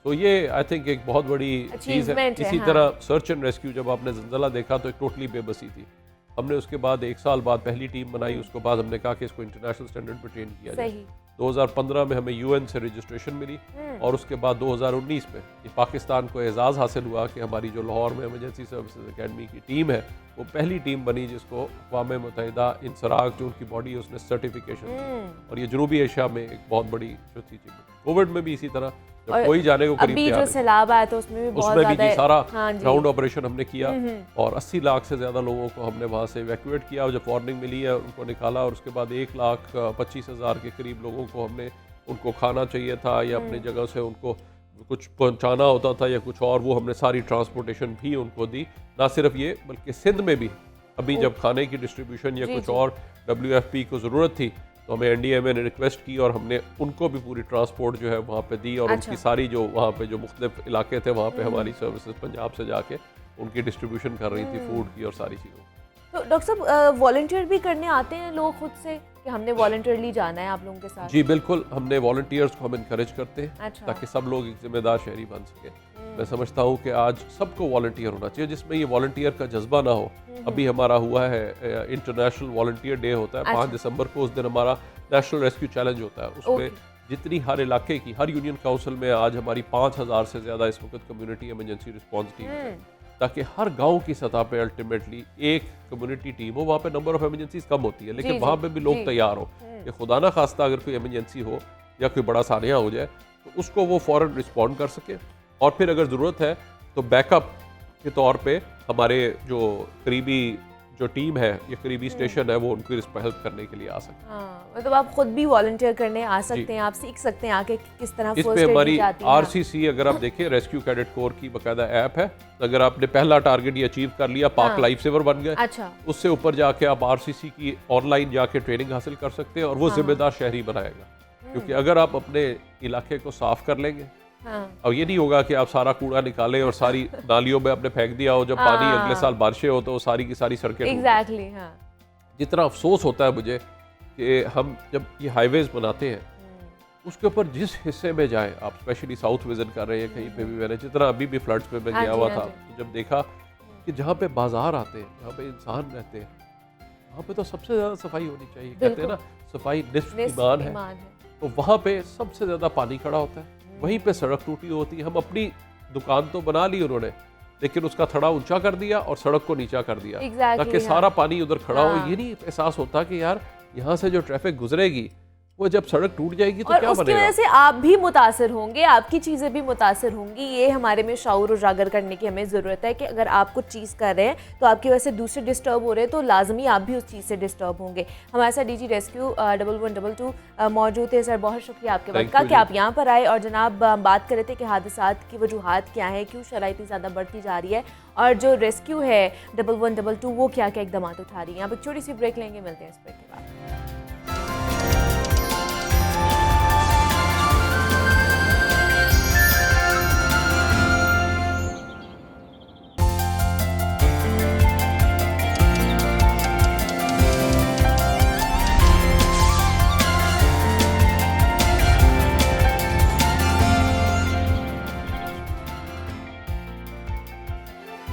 तो ये आई थिंक एक बहुत बड़ी चीज़ है। इसी तरह सर्च एंड रेस्क्यू, जब आपने ज़लज़ला देखा तो एक टोटली बेबसी थी। हमने उसके बाद 1 साल बाद पहली टीम बनाई, उसके बाद हमने कहा कि इसको इंटरनेशनल स्टैंडर्ड पर ट्रेन किया जाए। 2015 में हमें यूएन से रजिस्ट्रेशन मिली, और उसके बाद 2019 में ये पाकिस्तान को एजाज़ हासिल हुआ कि हमारी जो लाहौर में इमरजेंसी सर्विसेज अकेडमी की टीम है वो पहली टीम बनी जिसको अक़वाम मुत्तहिदा इंसराग जो उनकी बॉडी है उसने सर्टिफिकेशन दी। और ये जनूबी एशिया में एक बहुत बड़ी चौथी चीज़ है। कोविड में भी इसी तरह जब कोई जाने को करीब अभी जो सैलाब आया तो उसमें भी बहुत ज़्यादा सारा ग्राउंड ऑपरेशन हमने किया, और 80 लाख से ज़्यादा लोगों को हमने वहाँ से इवैक्यूएट किया। और जब वार्निंग मिली है उनको निकाला, और उसके बाद 1,25,000 के करीब लोगों को हमने, उनको खाना चाहिए था या अपनी जगह से उनको कुछ पहुंचाना होता था या कुछ और, वो हमने सारी ट्रांसपोर्टेशन भी उनको दी। ना सिर्फ ये बल्कि सिंध में भी अभी जब खाने की डिस्ट्रीब्यूशन या कुछ और WFP को ज़रूरत थी तो हमें NDMA ने रिक्वेस्ट की और हमने उनको भी पूरी ट्रांसपोर्ट जो है वहाँ पे दी और उनकी सारी जो वहाँ पे जो मुख्तलिफ इलाके थे वहाँ पे हमारी सर्विसेज पंजाब से जाके उनकी डिस्ट्रीब्यूशन कर रही थी फूड की और सारी चीज़ों। तो डॉक्टर साहब वॉलंटियर भी करने आते हैं लोग खुद से कि हमने वॉलंटियरली जाना है आप लोगों के साथ? जी बिल्कुल, हमने वॉलंटियर्स को हम इनकरेज करते हैं अच्छा। ताकि सब लोग एक जिम्मेदार शहरी बन सके। मैं समझता हूँ कि आज सबको वॉलंटियर होना चाहिए, जिसमें ये वॉलंटियर का जज्बा ना हो। अभी हमारा हुआ है इंटरनेशनल वॉलंटियर डे होता है 5 दिसंबर को, उस दिन हमारा नेशनल रेस्क्यू चैलेंज होता है। उसमें जितनी हर इलाके की हर यूनियन काउंसिल में आज हमारी 5000 से ज़्यादा इस वक्त कम्युनिटी इमरजेंसी रिस्पॉन्स टीम है, ताकि हर गांव की सतह पे अल्टीमेटली एक कम्युनिटी टीम हो। वहाँ पे नंबर ऑफ इमरजेंसीज कम होती है लेकिन वहाँ पे भी लोग तैयार हो कि खुदा ना खास्ता अगर कोई इमरजेंसी हो या कोई बड़ा सानिया हो जाए तो उसको वो फ़ौरन रिस्पॉन्ड कर सके और फिर अगर ज़रूरत है तो बैकअप के तौर पे हमारे जो करीबी जो टीम है या करीबी स्टेशन है वो उनको हेल्प करने के लिए आ सकते हैं। हाँ, मतलब आप खुद भी वॉलंटियर करने आ सकते हैं, आप सीख सकते हैं आके कि किस तरह इस फर्स्ट पे एड हमारी दी जाती है। RCC अगर आप देखें रेस्क्यू कैडेट कोर की बकायदा ऐप है। अगर आपने पहला टारगेट ये अचीव कर लिया, पाक लाइफ सेवर बन गए, अच्छा, उससे ऊपर जाके आप RCC की ऑनलाइन जाके ट्रेनिंग हासिल कर सकते हैं और वो जिम्मेदार शहरी बनाएगा। क्योंकि अगर आप अपने इलाके को साफ कर लेंगे और ये नहीं होगा कि आप सारा कूड़ा निकालें और सारी नालियों में आपने फेंक दिया हो, जब पानी अगले साल बारिशें हो तो वो सारी की सारी सड़कें एग्जैक्टली। हाँ, जितना अफसोस होता है मुझे कि हम जब ये हाईवेज बनाते हैं उसके ऊपर जिस हिस्से में जाएं, आप स्पेशली साउथ विजिट कर रहे हैं कहीं पे भी, मैंने जितना अभी भी फ्लड्स पे मैं गया हुआ था तो जब देखा कि जहाँ पे बाजार आते हैं, जहाँ पे इंसान रहते हैं, वहाँ पे तो सबसे ज़्यादा सफाई होनी चाहिए। कहते हैं ना सफाई निस्फ ईमान है। तो वहाँ पे सबसे ज़्यादा पानी खड़ा होता है, वहीं पे सड़क टूटी होती है। हम अपनी दुकान तो बना ली उन्होंने लेकिन उसका थड़ा ऊंचा कर दिया और सड़क को नीचा कर दिया ताकि सारा पानी उधर खड़ा हो। ये नहीं एहसास होता कि यार यहाँ से जो ट्रैफिक गुजरेगी वो जब सड़क टूट जाएगी तो क्या उसकी बनेगा। वजह से आप भी मुतासर होंगे, आपकी चीज़ें भी मुतासर होंगी। ये हमारे में शऊर उजागर करने की हमें ज़रूरत है कि अगर आप कुछ चीज़ कर रहे हैं तो आपकी वजह से दूसरे डिस्टर्ब हो रहे हैं तो लाजमी आप भी उस चीज़ से डिस्टर्ब होंगे। हमारे साथ DG रेस्क्यू 1122 मौजूद थे। सर बहुत शुक्रिया आपके वक्त का कि आप यहाँ पर आए और जनाब बात कर रहे थे कि हादसात की वजूहात क्या है, क्यों शराइ इतनी ज़्यादा बढ़ती जा रही है और जो रेस्क्यू है 1122 वो क्या क्या इकदाम उठा रही है। यहाँ पर छोटी सी ब्रेक लेंगे, मिलते हैं इस ब्रेक के बाद।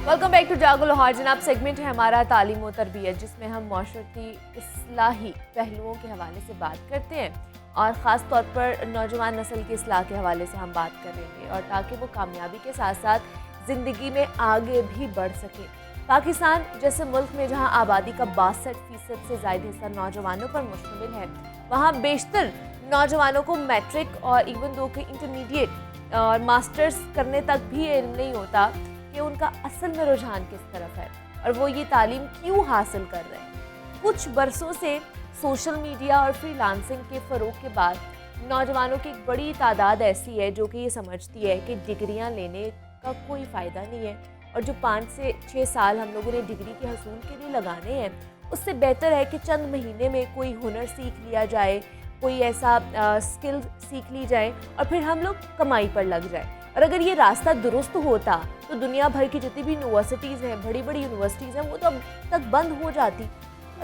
वेलकम बैक टू जागो लाहौर। जनाब सेगमेंट है हमारा तालीम व तरबियत, जिसमें हम माशरती इस्लाही पहलुओं के हवाले से बात करते हैं और ख़ास तौर पर नौजवान नस्ल की इस्लाह के हवाले से हम बात करेंगे और ताकि वो कामयाबी के साथ साथ ज़िंदगी में आगे भी बढ़ सके। पाकिस्तान जैसे मुल्क में जहाँ आबादी का 62% से ज़ायद हिस्सा नौजवानों पर मुश्तमिल है, वहाँ बेशतर नौजवानों को मैट्रिक और इवन दो के इंटरमीडिएट और मास्टर्स करने तक भी इल्म नहीं होता कि उनका असल में रुझान किस तरफ है और वो ये तालीम क्यों हासिल कर रहे हैं। कुछ बरसों से सोशल मीडिया और फ्रीलांसिंग के फ़रोग के बाद नौजवानों की एक बड़ी तादाद ऐसी है जो कि ये समझती है कि डिग्रियां लेने का कोई फ़ायदा नहीं है और जो 5 से 6 साल हम लोगों ने डिग्री के हसूल के लिए लगाने हैं उससे बेहतर है कि चंद महीने में कोई हुनर सीख लिया जाए, कोई ऐसा स्किल सीख ली जाए और फिर हम लोग कमाई पर लग जाए। और अगर ये रास्ता दुरुस्त होता तो दुनिया भर की जितनी भी यूनिवर्सिटीज़ हैं, बड़ी बड़ी यूनिवर्सिटीज़ हैं, वो तो अब तक बंद हो जाती।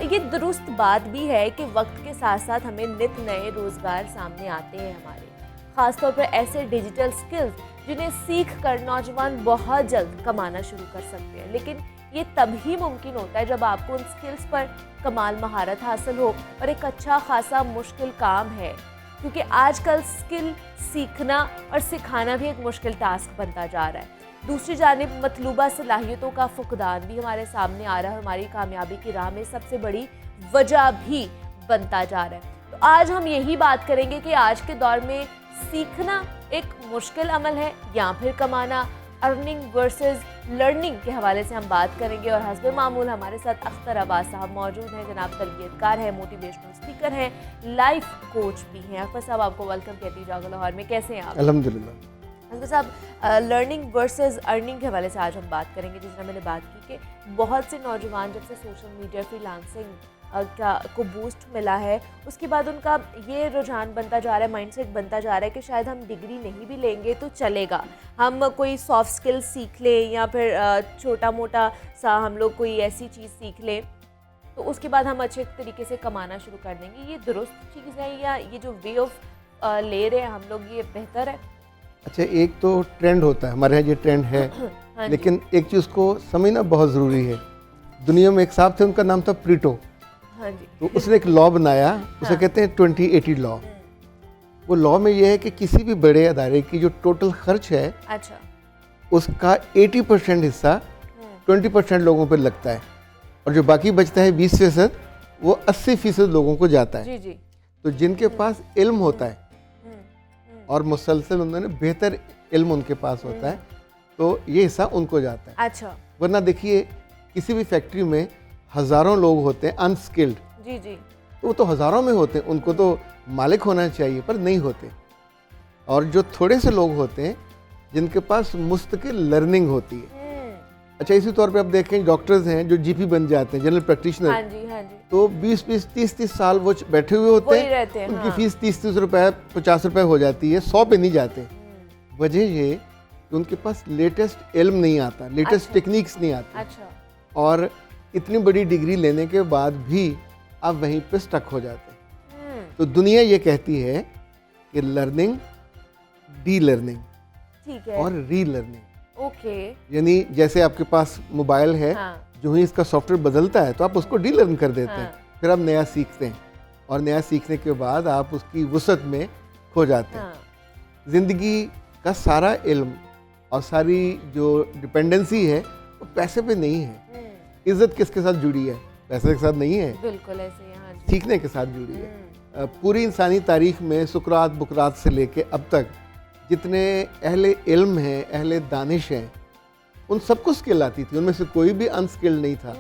ये दुरुस्त बात भी है कि वक्त के साथ साथ हमें नित नए रोज़गार सामने आते हैं हमारे, ख़ासतौर पर ऐसे डिजिटल स्किल्स जिन्हें सीख कर नौजवान बहुत जल्द कमाना शुरू कर सकते हैं। लेकिन ये तभी मुमकिन होता है जब आपको उन स्किल्स पर कमाल महारत हासिल हो और एक अच्छा खासा मुश्किल काम है, क्योंकि आजकल स्किल सीखना और सिखाना भी एक मुश्किल टास्क बनता जा रहा है। दूसरी जानिब मतलूबा सलाहियतों का फुकदान भी हमारे सामने आ रहा है और हमारी कामयाबी की राह में सबसे बड़ी वजह भी बनता जा रहा है। तो आज हम यही बात करेंगे कि आज के दौर में सीखना एक मुश्किल अमल है या फिर कमाना, अर्निंग वर्सेस लर्निंग के हवाले से हम बात करेंगे और हस्ब मामूल हमारे साथ अख्तर अब्बास साहब मौजूद हैं। जनाब तरबियतकार हैं, मोटिवेशनल स्पीकर हैं, लाइफ कोच भी हैं। अख्तर साहब आपको वेलकम कहती जागो लाहौर में, कैसे हैं आप? अल्हम्दुलिल्लाह। अंकल साहब, लर्निंग वर्सेस अर्निंग के हवाले से आज हम बात करेंगे। जिस तरह मैंने बात की कि बहुत से नौजवान जब से सोशल मीडिया फ्रीलांसिंग को बूस्ट मिला है, उसके बाद उनका ये रुझान बनता जा रहा है, माइंडसेट बनता जा रहा है कि शायद हम डिग्री नहीं भी लेंगे तो चलेगा, हम कोई सॉफ्ट स्किल सीख लें या फिर छोटा मोटा सा हम लोग कोई ऐसी चीज़ सीख लें तो उसके बाद हम अच्छे तरीके से कमाना शुरू कर देंगे। ये दुरुस्त चीज़ है या ये जो वे ऑफ ले रहे हैं हम लोग, ये बेहतर है? अच्छा, एक तो ट्रेंड होता है, हमारे यहाँ ये ट्रेंड है हाँ जी। लेकिन एक चीज़ को समझना बहुत ज़रूरी है। दुनिया में एक साहब थे, उनका नाम था प्रीटो। हाँ जी। तो उसने एक लॉ बनाया, उसे कहते हैं 2080 लॉ। वो लॉ में ये है कि किसी भी बड़े अदारे की जो टोटल खर्च है अच्छा। उसका 80% हिस्सा 20% लोगों पर लगता है और जो बाकी बचता है 20%, वो 80% लोगों को जाता है। जी जी। तो जिनके पास इल्म होता है और मुसलसल उन्होंने बेहतर इल्म उनके पास होता है तो ये हिस्सा उनको जाता है। अच्छा। वरना देखिए किसी भी फैक्ट्री में हज़ारों लोग होते हैं अनस्किल्ड, जी जी। तो वो तो हज़ारों में होते हैं, उनको तो मालिक होना चाहिए पर नहीं होते। और जो थोड़े से लोग होते हैं जिनके पास मुस्तकिल लर्निंग होती है। अच्छा, इसी तौर पे आप देखें डॉक्टर्स हैं जो जीपी बन जाते हैं, जनरल प्रैक्टिशनर। हाँ जी हाँ जी। तो 20-20, 30-30 साल वो बैठे हुए होते वही हैं, रहते हैं, उनकी हाँ। फीस 30-30 रुपए 50 रुपए हो जाती है, 100 पे नहीं जाते। वजह ये कि उनके पास लेटेस्ट इल्म नहीं आता, लेटेस्ट अच्छा। टेक्निक्स नहीं आती। अच्छा। और इतनी बड़ी डिग्री लेने के बाद भी आप वहीं पे स्टक हो जाते हैं। तो दुनिया ये कहती है कि लर्निंग, डी लर्निंग ठीक है। और री लर्निंग, ओके। यानी जैसे आपके पास मोबाइल है, हाँ। जो ही इसका सॉफ्टवेयर बदलता है तो आप उसको डी लर्न कर देते हैं, हाँ। फिर आप नया सीखते हैं और नया सीखने के बाद आप उसकी वसअत में खो जाते हैं। हाँ। ज़िंदगी का सारा इल्म और सारी जो डिपेंडेंसी है वो पैसे पे नहीं है। इज्जत किसके साथ जुड़ी है? पैसे के साथ नहीं है, बिल्कुल ऐसे ही, हाँ जी। सीखने के साथ जुड़ी है। पूरी इंसानी तारीख में सुकरात बुकरात से लेके अब तक जितने अहले इल्म हैं, अहले दानिश हैं, उन सबको स्किल आती थी, उनमें से कोई भी अनस्किल्ड नहीं था।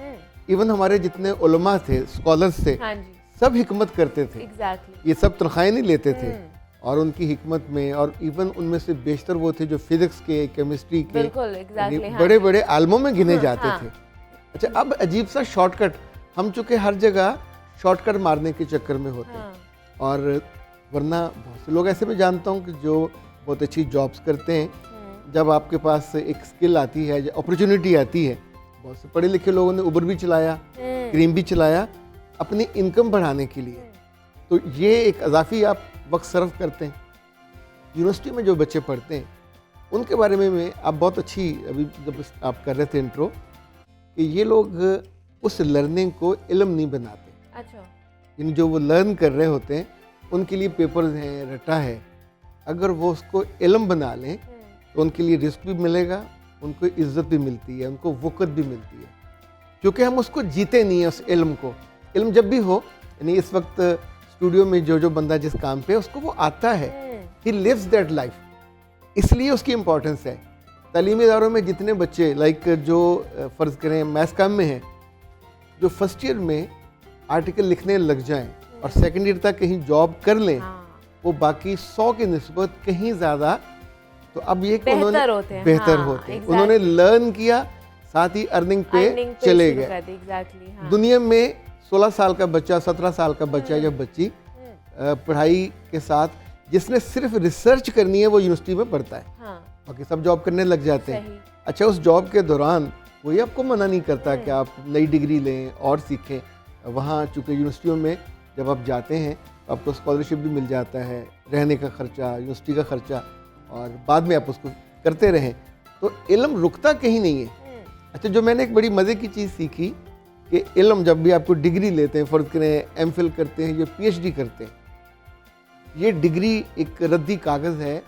इवन हमारे जितने उलमा थे, स्कॉलर्स थे, हाँ जी। सब हिकमत करते थे। एग्जैक्टली। ये सब तनख्वाहें नहीं लेते थे और उनकी हिकमत में, और इवन उनमें से बेशतर वो थे जो फिजिक्स के, केमिस्ट्री के, बिल्कुल एग्जैक्टली, हाँ। बड़े बड़े आलमों में गिने जाते हाँ। थे। अच्छा, अब अजीब सा शॉर्टकट, हम चूँकि हर जगह शॉर्टकट मारने के चक्कर में होते हैं। हाँ। और वरना बहुत से लोग ऐसे मैं जानता हूँ कि जो बहुत अच्छी जॉब्स करते हैं, जब आपके पास एक स्किल आती है, अपॉर्चुनिटी आती है, बहुत से पढ़े लिखे लोगों ने उबर भी चलाया, क्रीम भी चलाया अपनी इनकम बढ़ाने के लिए। तो ये एक अजाफी आप वक्त सर्व करते हैं। यूनिवर्सिटी में जो बच्चे पढ़ते हैं उनके बारे में मैं, आप बहुत अच्छी अभी जब आप कर रहे थे इंट्रो, कि ये लोग उस लर्निंग को इल्म नहीं बनाते। अच्छा। यानी जो वो लर्न कर रहे होते हैं उनके लिए पेपर्स हैं, रटा है, अगर वो उसको इल्म बना लें तो उनके लिए रिस्क भी मिलेगा, उनको इज्जत भी मिलती है, उनको वक़्त भी मिलती है, क्योंकि हम उसको जीते नहीं है उस इल्म को। इल्म जब भी हो, यानी इस वक्त स्टूडियो में जो बंदा जिस काम पे उसको वो आता है, ही लिव्स दैट लाइफ, इसलिए उसकी इम्पोर्टेंस है। तालीमी इदारों में जितने बच्चे जो फ़र्ज़ करें मैथ्स काम में हैं, जो फर्स्ट ईयर में आर्टिकल लिखने लग जाएं और सेकंड ईयर तक कहीं जॉब कर लें, हाँ। वो बाकी 100 की निस्बत कहीं ज़्यादा, तो अब ये कि बेहतर उन्होंने होते हैं, बेहतर हाँ, होते हैं, exactly। उन्होंने लर्न किया, साथ ही अर्निंग पे चले गए। एग्जैक्टली, हाँ। दुनिया में 16 साल का बच्चा, 17 साल का बच्चा या बच्ची पढ़ाई के साथ जिसने सिर्फ रिसर्च करनी है वो यूनिवर्सिटी में पढ़ता है, हाँ। बाकी सब जॉब करने लग जाते हैं। सही। अच्छा, उस जॉब के दौरान कोई आपको मना नहीं करता कि आप नई डिग्री लें और सीखें। वहाँ चूँकि यूनिवर्सिटियों में जब आप जाते हैं तो आपको स्कॉलरशिप भी मिल जाता है, रहने का खर्चा, यूनिवर्सिटी का खर्चा, और बाद में आप उसको करते रहें, तो इल्म रुकता कहीं नहीं है। अच्छा, जो मैंने एक बड़ी मज़े की चीज़ सीखी कि इल्म जब भी आपको डिग्री लेते हैं, फ़र्ज़ करें एमफिल करते हैं या पीएचडी करते हैं, ये डिग्री एक रद्दी कागज़ है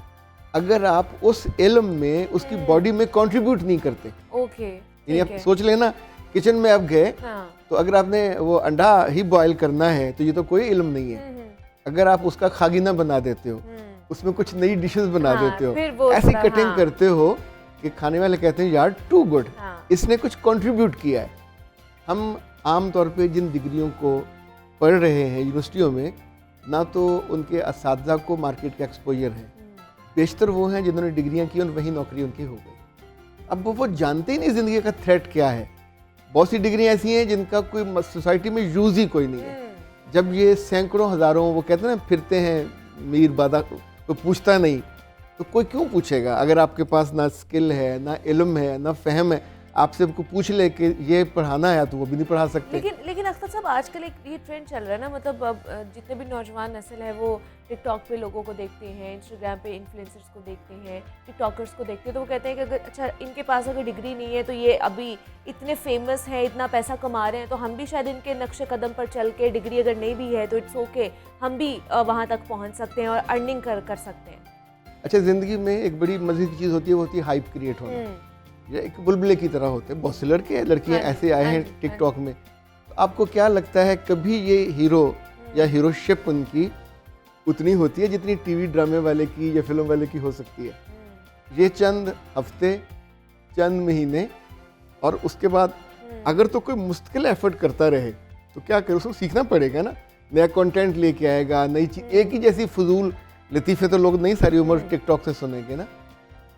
अगर आप उस इल्म में, उसकी बॉडी में कंट्रीब्यूट नहीं करते। ओके। यानी आप सोच लेना, किचन में आप गए, हाँ। तो अगर आपने वो अंडा ही बॉयल करना है तो ये तो कोई इल्म नहीं है। अगर आप उसका खागीना बना देते हो, उसमें कुछ नई डिशेस बना हाँ, देते फिर हो, वो ऐसी थोड़ा, कटिंग हाँ। करते हो कि खाने वाले कहते हैं यार टू गुड, हाँ। इसने कुछ कंट्रीब्यूट किया है। हम आम तौर पे जिन डिग्रियों को पढ़ रहे हैं यूनिवर्सिटियों में, ना तो उनके असातिज़ा को मार्केट का एक्सपोजर है, बेशतर वो हैं जिन्होंने डिग्रियां की और वही नौकरी उनकी हो गई। अब वो जानते ही नहीं ज़िंदगी का थ्रेट क्या है। बहुत सी डिग्रियां ऐसी हैं जिनका कोई सोसाइटी में यूज़ ही कोई नहीं है। जब ये सैकड़ों हज़ारों वो कहते हैं ना फिरते हैं मीर बादा, कोई पूछता नहीं, तो कोई क्यों पूछेगा? अगर आपके पास ना स्किल है, ना इल्म है, ना फ़हम है, आपसे को पूछ ले कि ये पढ़ाना है तो वो भी नहीं पढ़ा सकते। लेकिन अख्तर साहब आजकल एक ये ट्रेंड चल रहा है ना, मतलब अब जितने भी नौजवान नस्ल है वो टिकटॉक पे लोगों को देखते हैं, इंस्टाग्राम पे इन्फ्लुएंसर्स को देखते हैं, टिकटॉकर्स को देखते हैं, तो वो कहते हैं कि अगर अच्छा इनके पास अगर डिग्री नहीं है तो ये अभी इतने फेमस हैं, इतना पैसा कमा रहे हैं, तो हम भी शायद इनके नक्शे कदम पर चल के, डिग्री अगर नहीं भी है तो इट्स ओके, हम भी वहाँ तक पहुँच सकते हैं और अर्निंग कर सकते हैं। अच्छा, ज़िंदगी में एक बड़ी मज़े की चीज़ होती है, वो होती है हाइप क्रिएट होना। ये एक बुलबुले की तरह होते हैं। बहुत से लड़के हैं, लड़कियां ऐसे आए हैं टिकटॉक में। तो आपको क्या लगता है कभी ये हीरो या हीरोशिप उनकी उतनी होती है जितनी टीवी ड्रामे वाले की या फिल्म वाले की हो सकती है? ये चंद हफ्ते, चंद महीने, और उसके बाद अगर तो कोई मुश्किल एफर्ट करता रहे तो क्या करे, उसको सीखना पड़ेगा ना। नया कंटेंट लेके आएगा, नई चीज़, एक ही जैसी फजूल लतीफ़े तो लोग नहीं सारी उम्र टिकटॉक से सुनेंगे ना।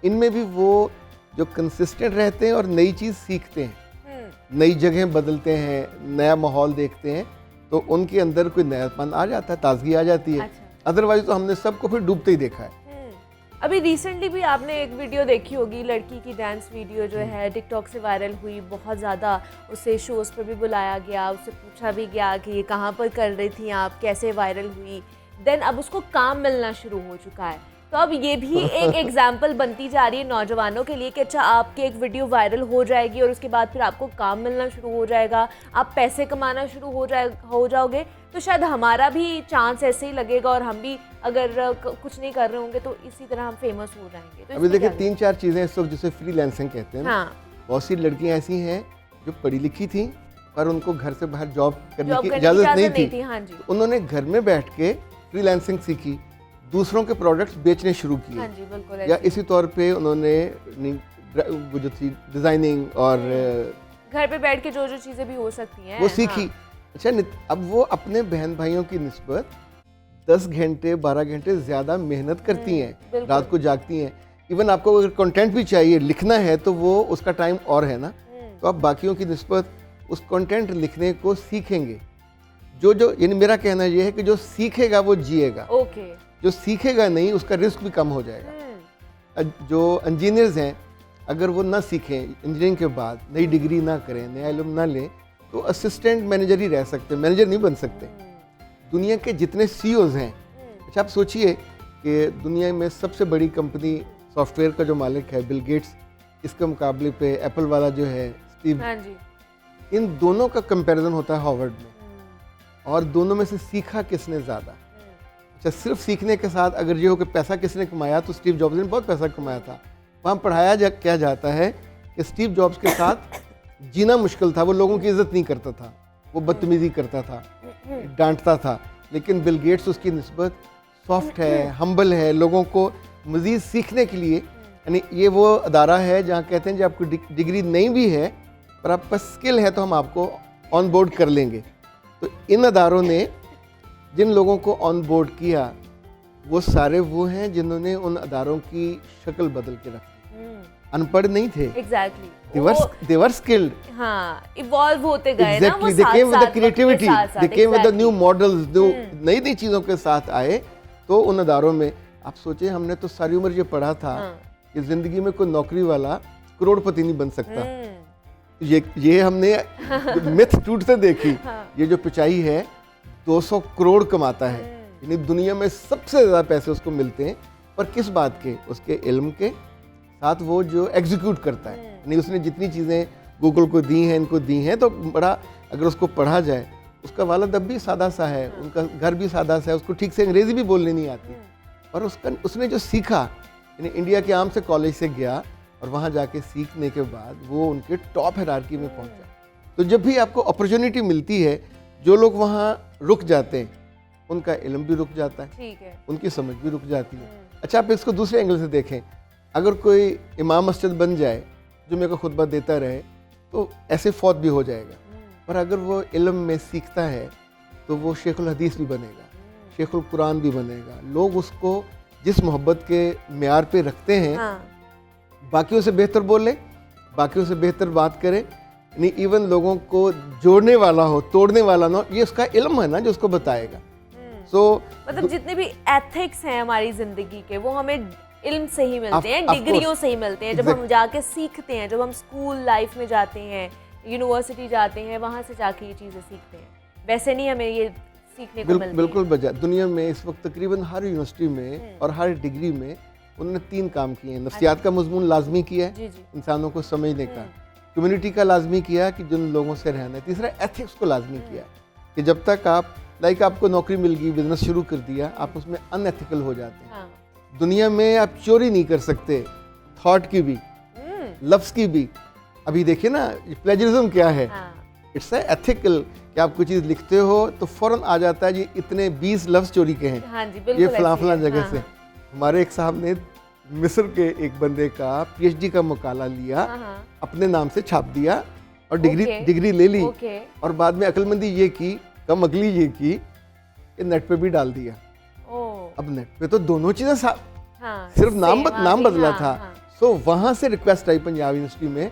इनमें भी वो जो कंसिस्टेंट रहते हैं और नई चीज़ सीखते हैं, नई जगह बदलते हैं, नया माहौल देखते हैं, तो उनके अंदर कोई नयापन आ जाता है, ताजगी आ जाती है। अदरवाइज तो हमने सबको फिर डूबते ही देखा है। अभी रिसेंटली भी आपने एक वीडियो देखी होगी, लड़की की डांस वीडियो जो है टिकटॉक से वायरल हुई, बहुत ज़्यादा उसे शोज़ पर भी बुलाया गया, उससे पूछा भी गया कि ये कहाँ पर कर रही थी आप, कैसे वायरल हुई। देन अब उसको काम मिलना शुरू हो चुका है, तो अब ये भी एक एग्जाम्पल बनती जा रही है नौजवानों के लिए कि अच्छा आपकी एक वीडियो वायरल हो जाएगी और उसके बाद फिर आपको काम मिलना शुरू हो जाएगा, आप पैसे कमाना शुरू हो जाओगे, तो शायद हमारा भी चांस ऐसे ही लगेगा और हम भी अगर कुछ नहीं कर रहे होंगे तो इसी तरह हम फेमस हो जाएंगे। तो अभी देखिए 3-4 चीज़ें इस वक्त जिसे फ्रीलांसिंग कहते हैं ना। हाँ। बहुत सी लड़कियां ऐसी हैं जो पढ़ी लिखी थी पर उनको घर से बाहर जॉब करने की इजाज़त नहीं थी। हाँ जी। उन्होंने घर में बैठ के फ्रीलांसिंग सीखी, दूसरों के प्रोडक्ट्स बेचने शुरू किए। हाँ जी, बिल्कुल। या इसी तौर पे उन्होंने वो जो थी डिज़ाइनिंग और घर पे बैठ के जो चीज़ें भी हो सकती हैं वो सीखी। अच्छा, अब वो अपने बहन भाइयों की निस्बत 10 घंटे 12 घंटे ज़्यादा मेहनत करती हैं, रात को जागती हैं। इवन आपको अगर कंटेंट भी चाहिए, लिखना है, तो वो उसका टाइम और है ना, तो आप बाकियों की निस्बत उस कंटेंट लिखने को सीखेंगे। जो यानी मेरा कहना ये है कि जो सीखेगा वो जिएगा। ओके। जो सीखेगा नहीं उसका रिस्क भी कम हो जाएगा। जो इंजीनियर्स हैं अगर वो ना सीखें, इंजीनियरिंग के बाद नई डिग्री ना करें, नया इल्म ना लें, तो असिस्टेंट मैनेजर ही रह सकते, मैनेजर नहीं बन सकते। दुनिया के जितने सीईओज हैं, अच्छा आप सोचिए कि दुनिया में सबसे बड़ी कंपनी सॉफ्टवेयर का जो मालिक है बिल गेट्स, इसके मुकाबले पे एप्पल वाला जो है स्टीव, हाँ जी। इन दोनों का कंपैरिजन होता है हार्वर्ड में, और दोनों में से सीखा किसने ज़्यादा। अच्छा, सिर्फ सीखने के साथ अगर ये हो कि पैसा किसने कमाया, तो स्टीव जॉब्स ने बहुत पैसा कमाया था। वहाँ पढ़ाया क्या जाता है कि स्टीव जॉब्स के साथ जीना मुश्किल था, वो लोगों की इज्जत नहीं करता था, वो बदतमीजी करता था, डांटता था। लेकिन बिल गेट्स उसकी निस्बत सॉफ्ट है, हम्बल है, लोगों को मज़ीद सीखने के लिए, यानी ये वो अदारा है जहाँ कहते हैं कि आपको डिग्री नहीं भी है पर आपके पास स्किल है तो हम आपको ऑन बोर्ड कर लेंगे। तो इन अदारों ने जिन लोगों को ऑन बोर्ड किया वो सारे वो हैं जिन्होंने उन अदारों की शक्ल बदल के रखी। अनपढ़ नहीं थे। एग्जैक्टली। They were skilled. हाँ, इवॉल्व होते गए ना वो Exactly. They came with the साथ-साथ, creativity. वक्त के They came with the साथ-साथ, new models. जो नई नई चीज़ों के साथ आए, तो उन अदारों में आप सोचिए, हमने तो सारी उम्र ये पढ़ा था कि जिंदगी में कोई नौकरी वाला करोड़पति नहीं बन सकता। ये हमने मिथ टूटते देखी। ये जो पिचाई है 200 करोड़ कमाता है, यानी दुनिया में सबसे ज़्यादा पैसे उसको मिलते हैं। पर किस बात के? उसके इल्म के साथ वो जो एग्जीक्यूट करता है, यानी उसने जितनी चीज़ें गूगल को दी हैं, इनको दी हैं, तो बड़ा अगर उसको पढ़ा जाए, उसका वालिद अब भी सादा सा है, उनका घर भी सादा सा है, उसको ठीक से अंग्रेज़ी भी बोलनी नहीं आती, और उसने जो सीखा, यानी इंडिया के आम से कॉलेज से गया और वहाँ जाके सीखने के बाद वो उनके टॉप हायरार्की में पहुँचा। तो जब भी आपको अपॉर्चुनिटी मिलती है, जो लोग वहाँ रुक जाते हैं उनका इल्म भी रुक जाता है, ठीक है, उनकी समझ भी रुक जाती है। अच्छा, आप इसको दूसरे एंगल से देखें, अगर कोई इमाम मस्जिद बन जाए, जुमे का खुतबा देता रहे, तो ऐसे फौत भी हो जाएगा। पर अगर वो इल्म में सीखता है तो वो शेखुल हदीस भी बनेगा, शेखुल कुरान भी बनेगा, लोग उसको जिस मोहब्बत के म्यार पे रखते हैं, हाँ बाकियों से बेहतर बोलें, बाकियों से बेहतर बात करें, यानी इवन लोगों को जोड़ने वाला हो, तोड़ने वाला ना हो, ये उसका इल्म है ना जो उसको बताएगा। सो मतलब जितने भी एथिक्स हैं हमारी जिंदगी के, वो हमें इल्म से ही मिलते हैं, of डिग्रियों course. से ही मिलते हैं, जब हम जाके सीखते हैं, जब हम स्कूल लाइफ में जाते हैं, यूनिवर्सिटी जाते हैं, वहाँ से जाके ये चीज़ें सीखते हैं। वैसे नहीं हमें ये सीखने को मिलती बिल्कुल बजा। दुनिया में इस वक्त तकरीबन हर यूनिवर्सिटी में और हर डिग्री में उन्होंने 3 काम किए हैं। नफ्सियात का मजमून लाजमी किया है, जी जी इंसानों को समझने का। कम्युनिटी का लाजमी किया कि जिन लोगों से रहना है। तीसरा एथिक्स को लाजमी किया कि जब तक आप आपको नौकरी मिल गई, बिजनेस शुरू कर दिया, आप उसमें अनएथिकल हो जाते हैं। हाँ दुनिया में आप चोरी नहीं कर सकते, थॉट की भी, लफ्ज़ की भी। अभी देखिए ना प्लेजरिज्म क्या है, इट्स एथिकल कि आप कोई चीज़ लिखते हो तो फौरन आ जाता है जी इतने 20 लफ्ज़ चोरी के हैं, हाँ जी ये बिल्कुल फलां ऐसे फलां ही है। जगह हाँ, से। हमारे एक साहब ने मिस्र के एक बंदे का PhD का मकाला लिया, हाँ, अपने नाम से छाप दिया और ओके, डिग्री ले ली, ओके और बाद में अक्लमंदी ये की, कम अगली ये की कि नेट पे भी डाल दिया। ओ अब नेट पे तो दोनों चीज़ें हाँ सिर्फ नाम same, नाम हाँ, बदला हाँ, था। हाँ, सो वहाँ से रिक्वेस्ट आई पंजाब यूनिवर्सिटी में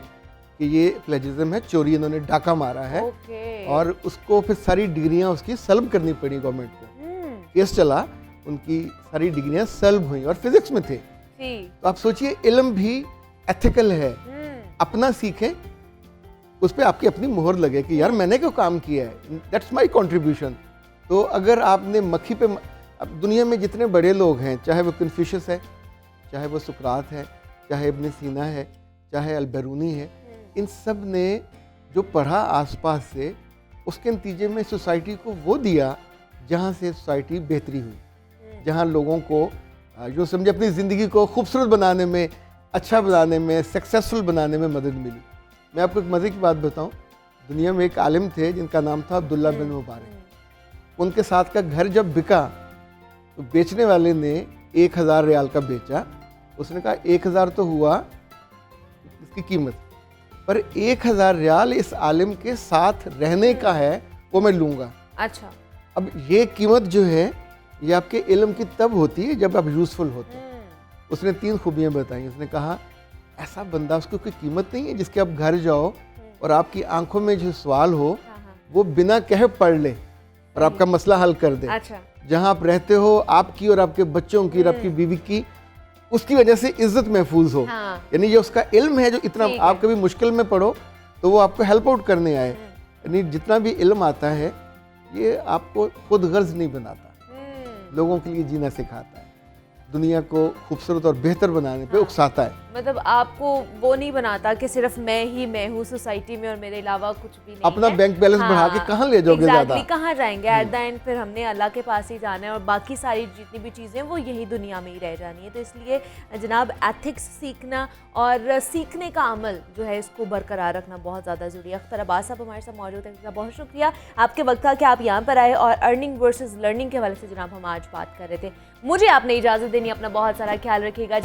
कि ये प्लेजरिज्म है, चोरी, इन्होंने डाका मारा है, ओके और उसको फिर सारी डिग्रियां उसकी सल्ब करनी पड़ी गवर्नमेंट को। केस चला, उनकी सारी डिग्रियां सल्ब हुई और फिजिक्स में थे। जी तो आप सोचिए इल्म भी एथिकल है, अपना सीखें, उस पर आपकी अपनी मोहर लगे कि यार मैंने क्यों काम किया है, दैट्स माय कंट्रीब्यूशन। तो अगर आपने मक्खी पे अब दुनिया में जितने बड़े लोग हैं, चाहे वो कन्फ्यूशियस है, चाहे वो सुकरात है, चाहे इब्न सीना है, चाहे अलबरूनी है, इन सब ने जो पढ़ा आसपास से, उसके नतीजे में सोसाइटी को वो दिया जहाँ से सोसाइटी बेहतरी हुई, जहाँ लोगों को जो समझे अपनी ज़िंदगी को खूबसूरत बनाने में, अच्छा बनाने में, सक्सेसफुल बनाने में मदद मिली। मैं आपको एक मज़े की बात बताऊँ, दुनिया में एक आलिम थे जिनका नाम था अब्दुल्ला बिन मुबारक। उनके साथ का घर जब बिका तो बेचने वाले ने 1000 रियाल का बेचा। उसने कहा 1000 तो हुआ इसकी कीमत, पर 1000 रियाल इस आलिम के साथ रहने का है, वो मैं लूँगा। अच्छा अब ये कीमत जो है ये आपके इल्म की तब होती है जब आप यूज़फुल होते हैं। उसने 3 खूबियाँ बताई। उसने कहा ऐसा बंदा, उसको कोई कीमत नहीं है जिसके आप घर जाओ और आपकी आंखों में जो सवाल हो वो बिना कहे पढ़ ले और आपका मसला हल कर दे। अच्छा जहाँ आप रहते हो, आपकी और आपके बच्चों की और आपकी बीवी की, उसकी वजह से इज्जत महफूज हो। हाँ यानी ये उसका इल्म है जो इतना, ठीक है। आप कभी मुश्किल में पड़ो तो वो आपको हेल्प आउट करने आए। यानी जितना भी इल्म आता है ये आपको खुद गर्ज नहीं बनाता, लोगों के लिए जीना सिखाता है, दुनिया को खूबसूरत और बेहतर बनाने पे उकसाता है। मतलब आपको वो नहीं बनाता कि सिर्फ मैं हूँ सोसाइटी में और मेरे अलावा कुछ भी नहीं अपना है। बैंक बैलेंस बढ़ा के कहाँ ले जाओगे ज़्यादा? कहाँ जाएंगे? एट द एंड फिर हमने अल्लाह के पास ही जाना है और बाकी सारी जितनी भी चीज़ें हैं वो यही दुनिया में ही रह जानी है। तो इसलिए जनाब एथिक्स सीखना और सीखने का अमल जो है इसको बरकरार रखना बहुत ज़्यादा ज़रूरी है। अख्तर अब्बास साहब हमारे साथ मौजूद है, इसका बहुत शुक्रिया आपके वक्त का कि आप यहाँ पर आए और अर्निंग वर्सेस लर्निंग के हवाले से जनाब हम आज बात कर रहे थे। मुझे आपने इजाज़त देनी, अपना बहुत सारा ख्याल रखिएगा।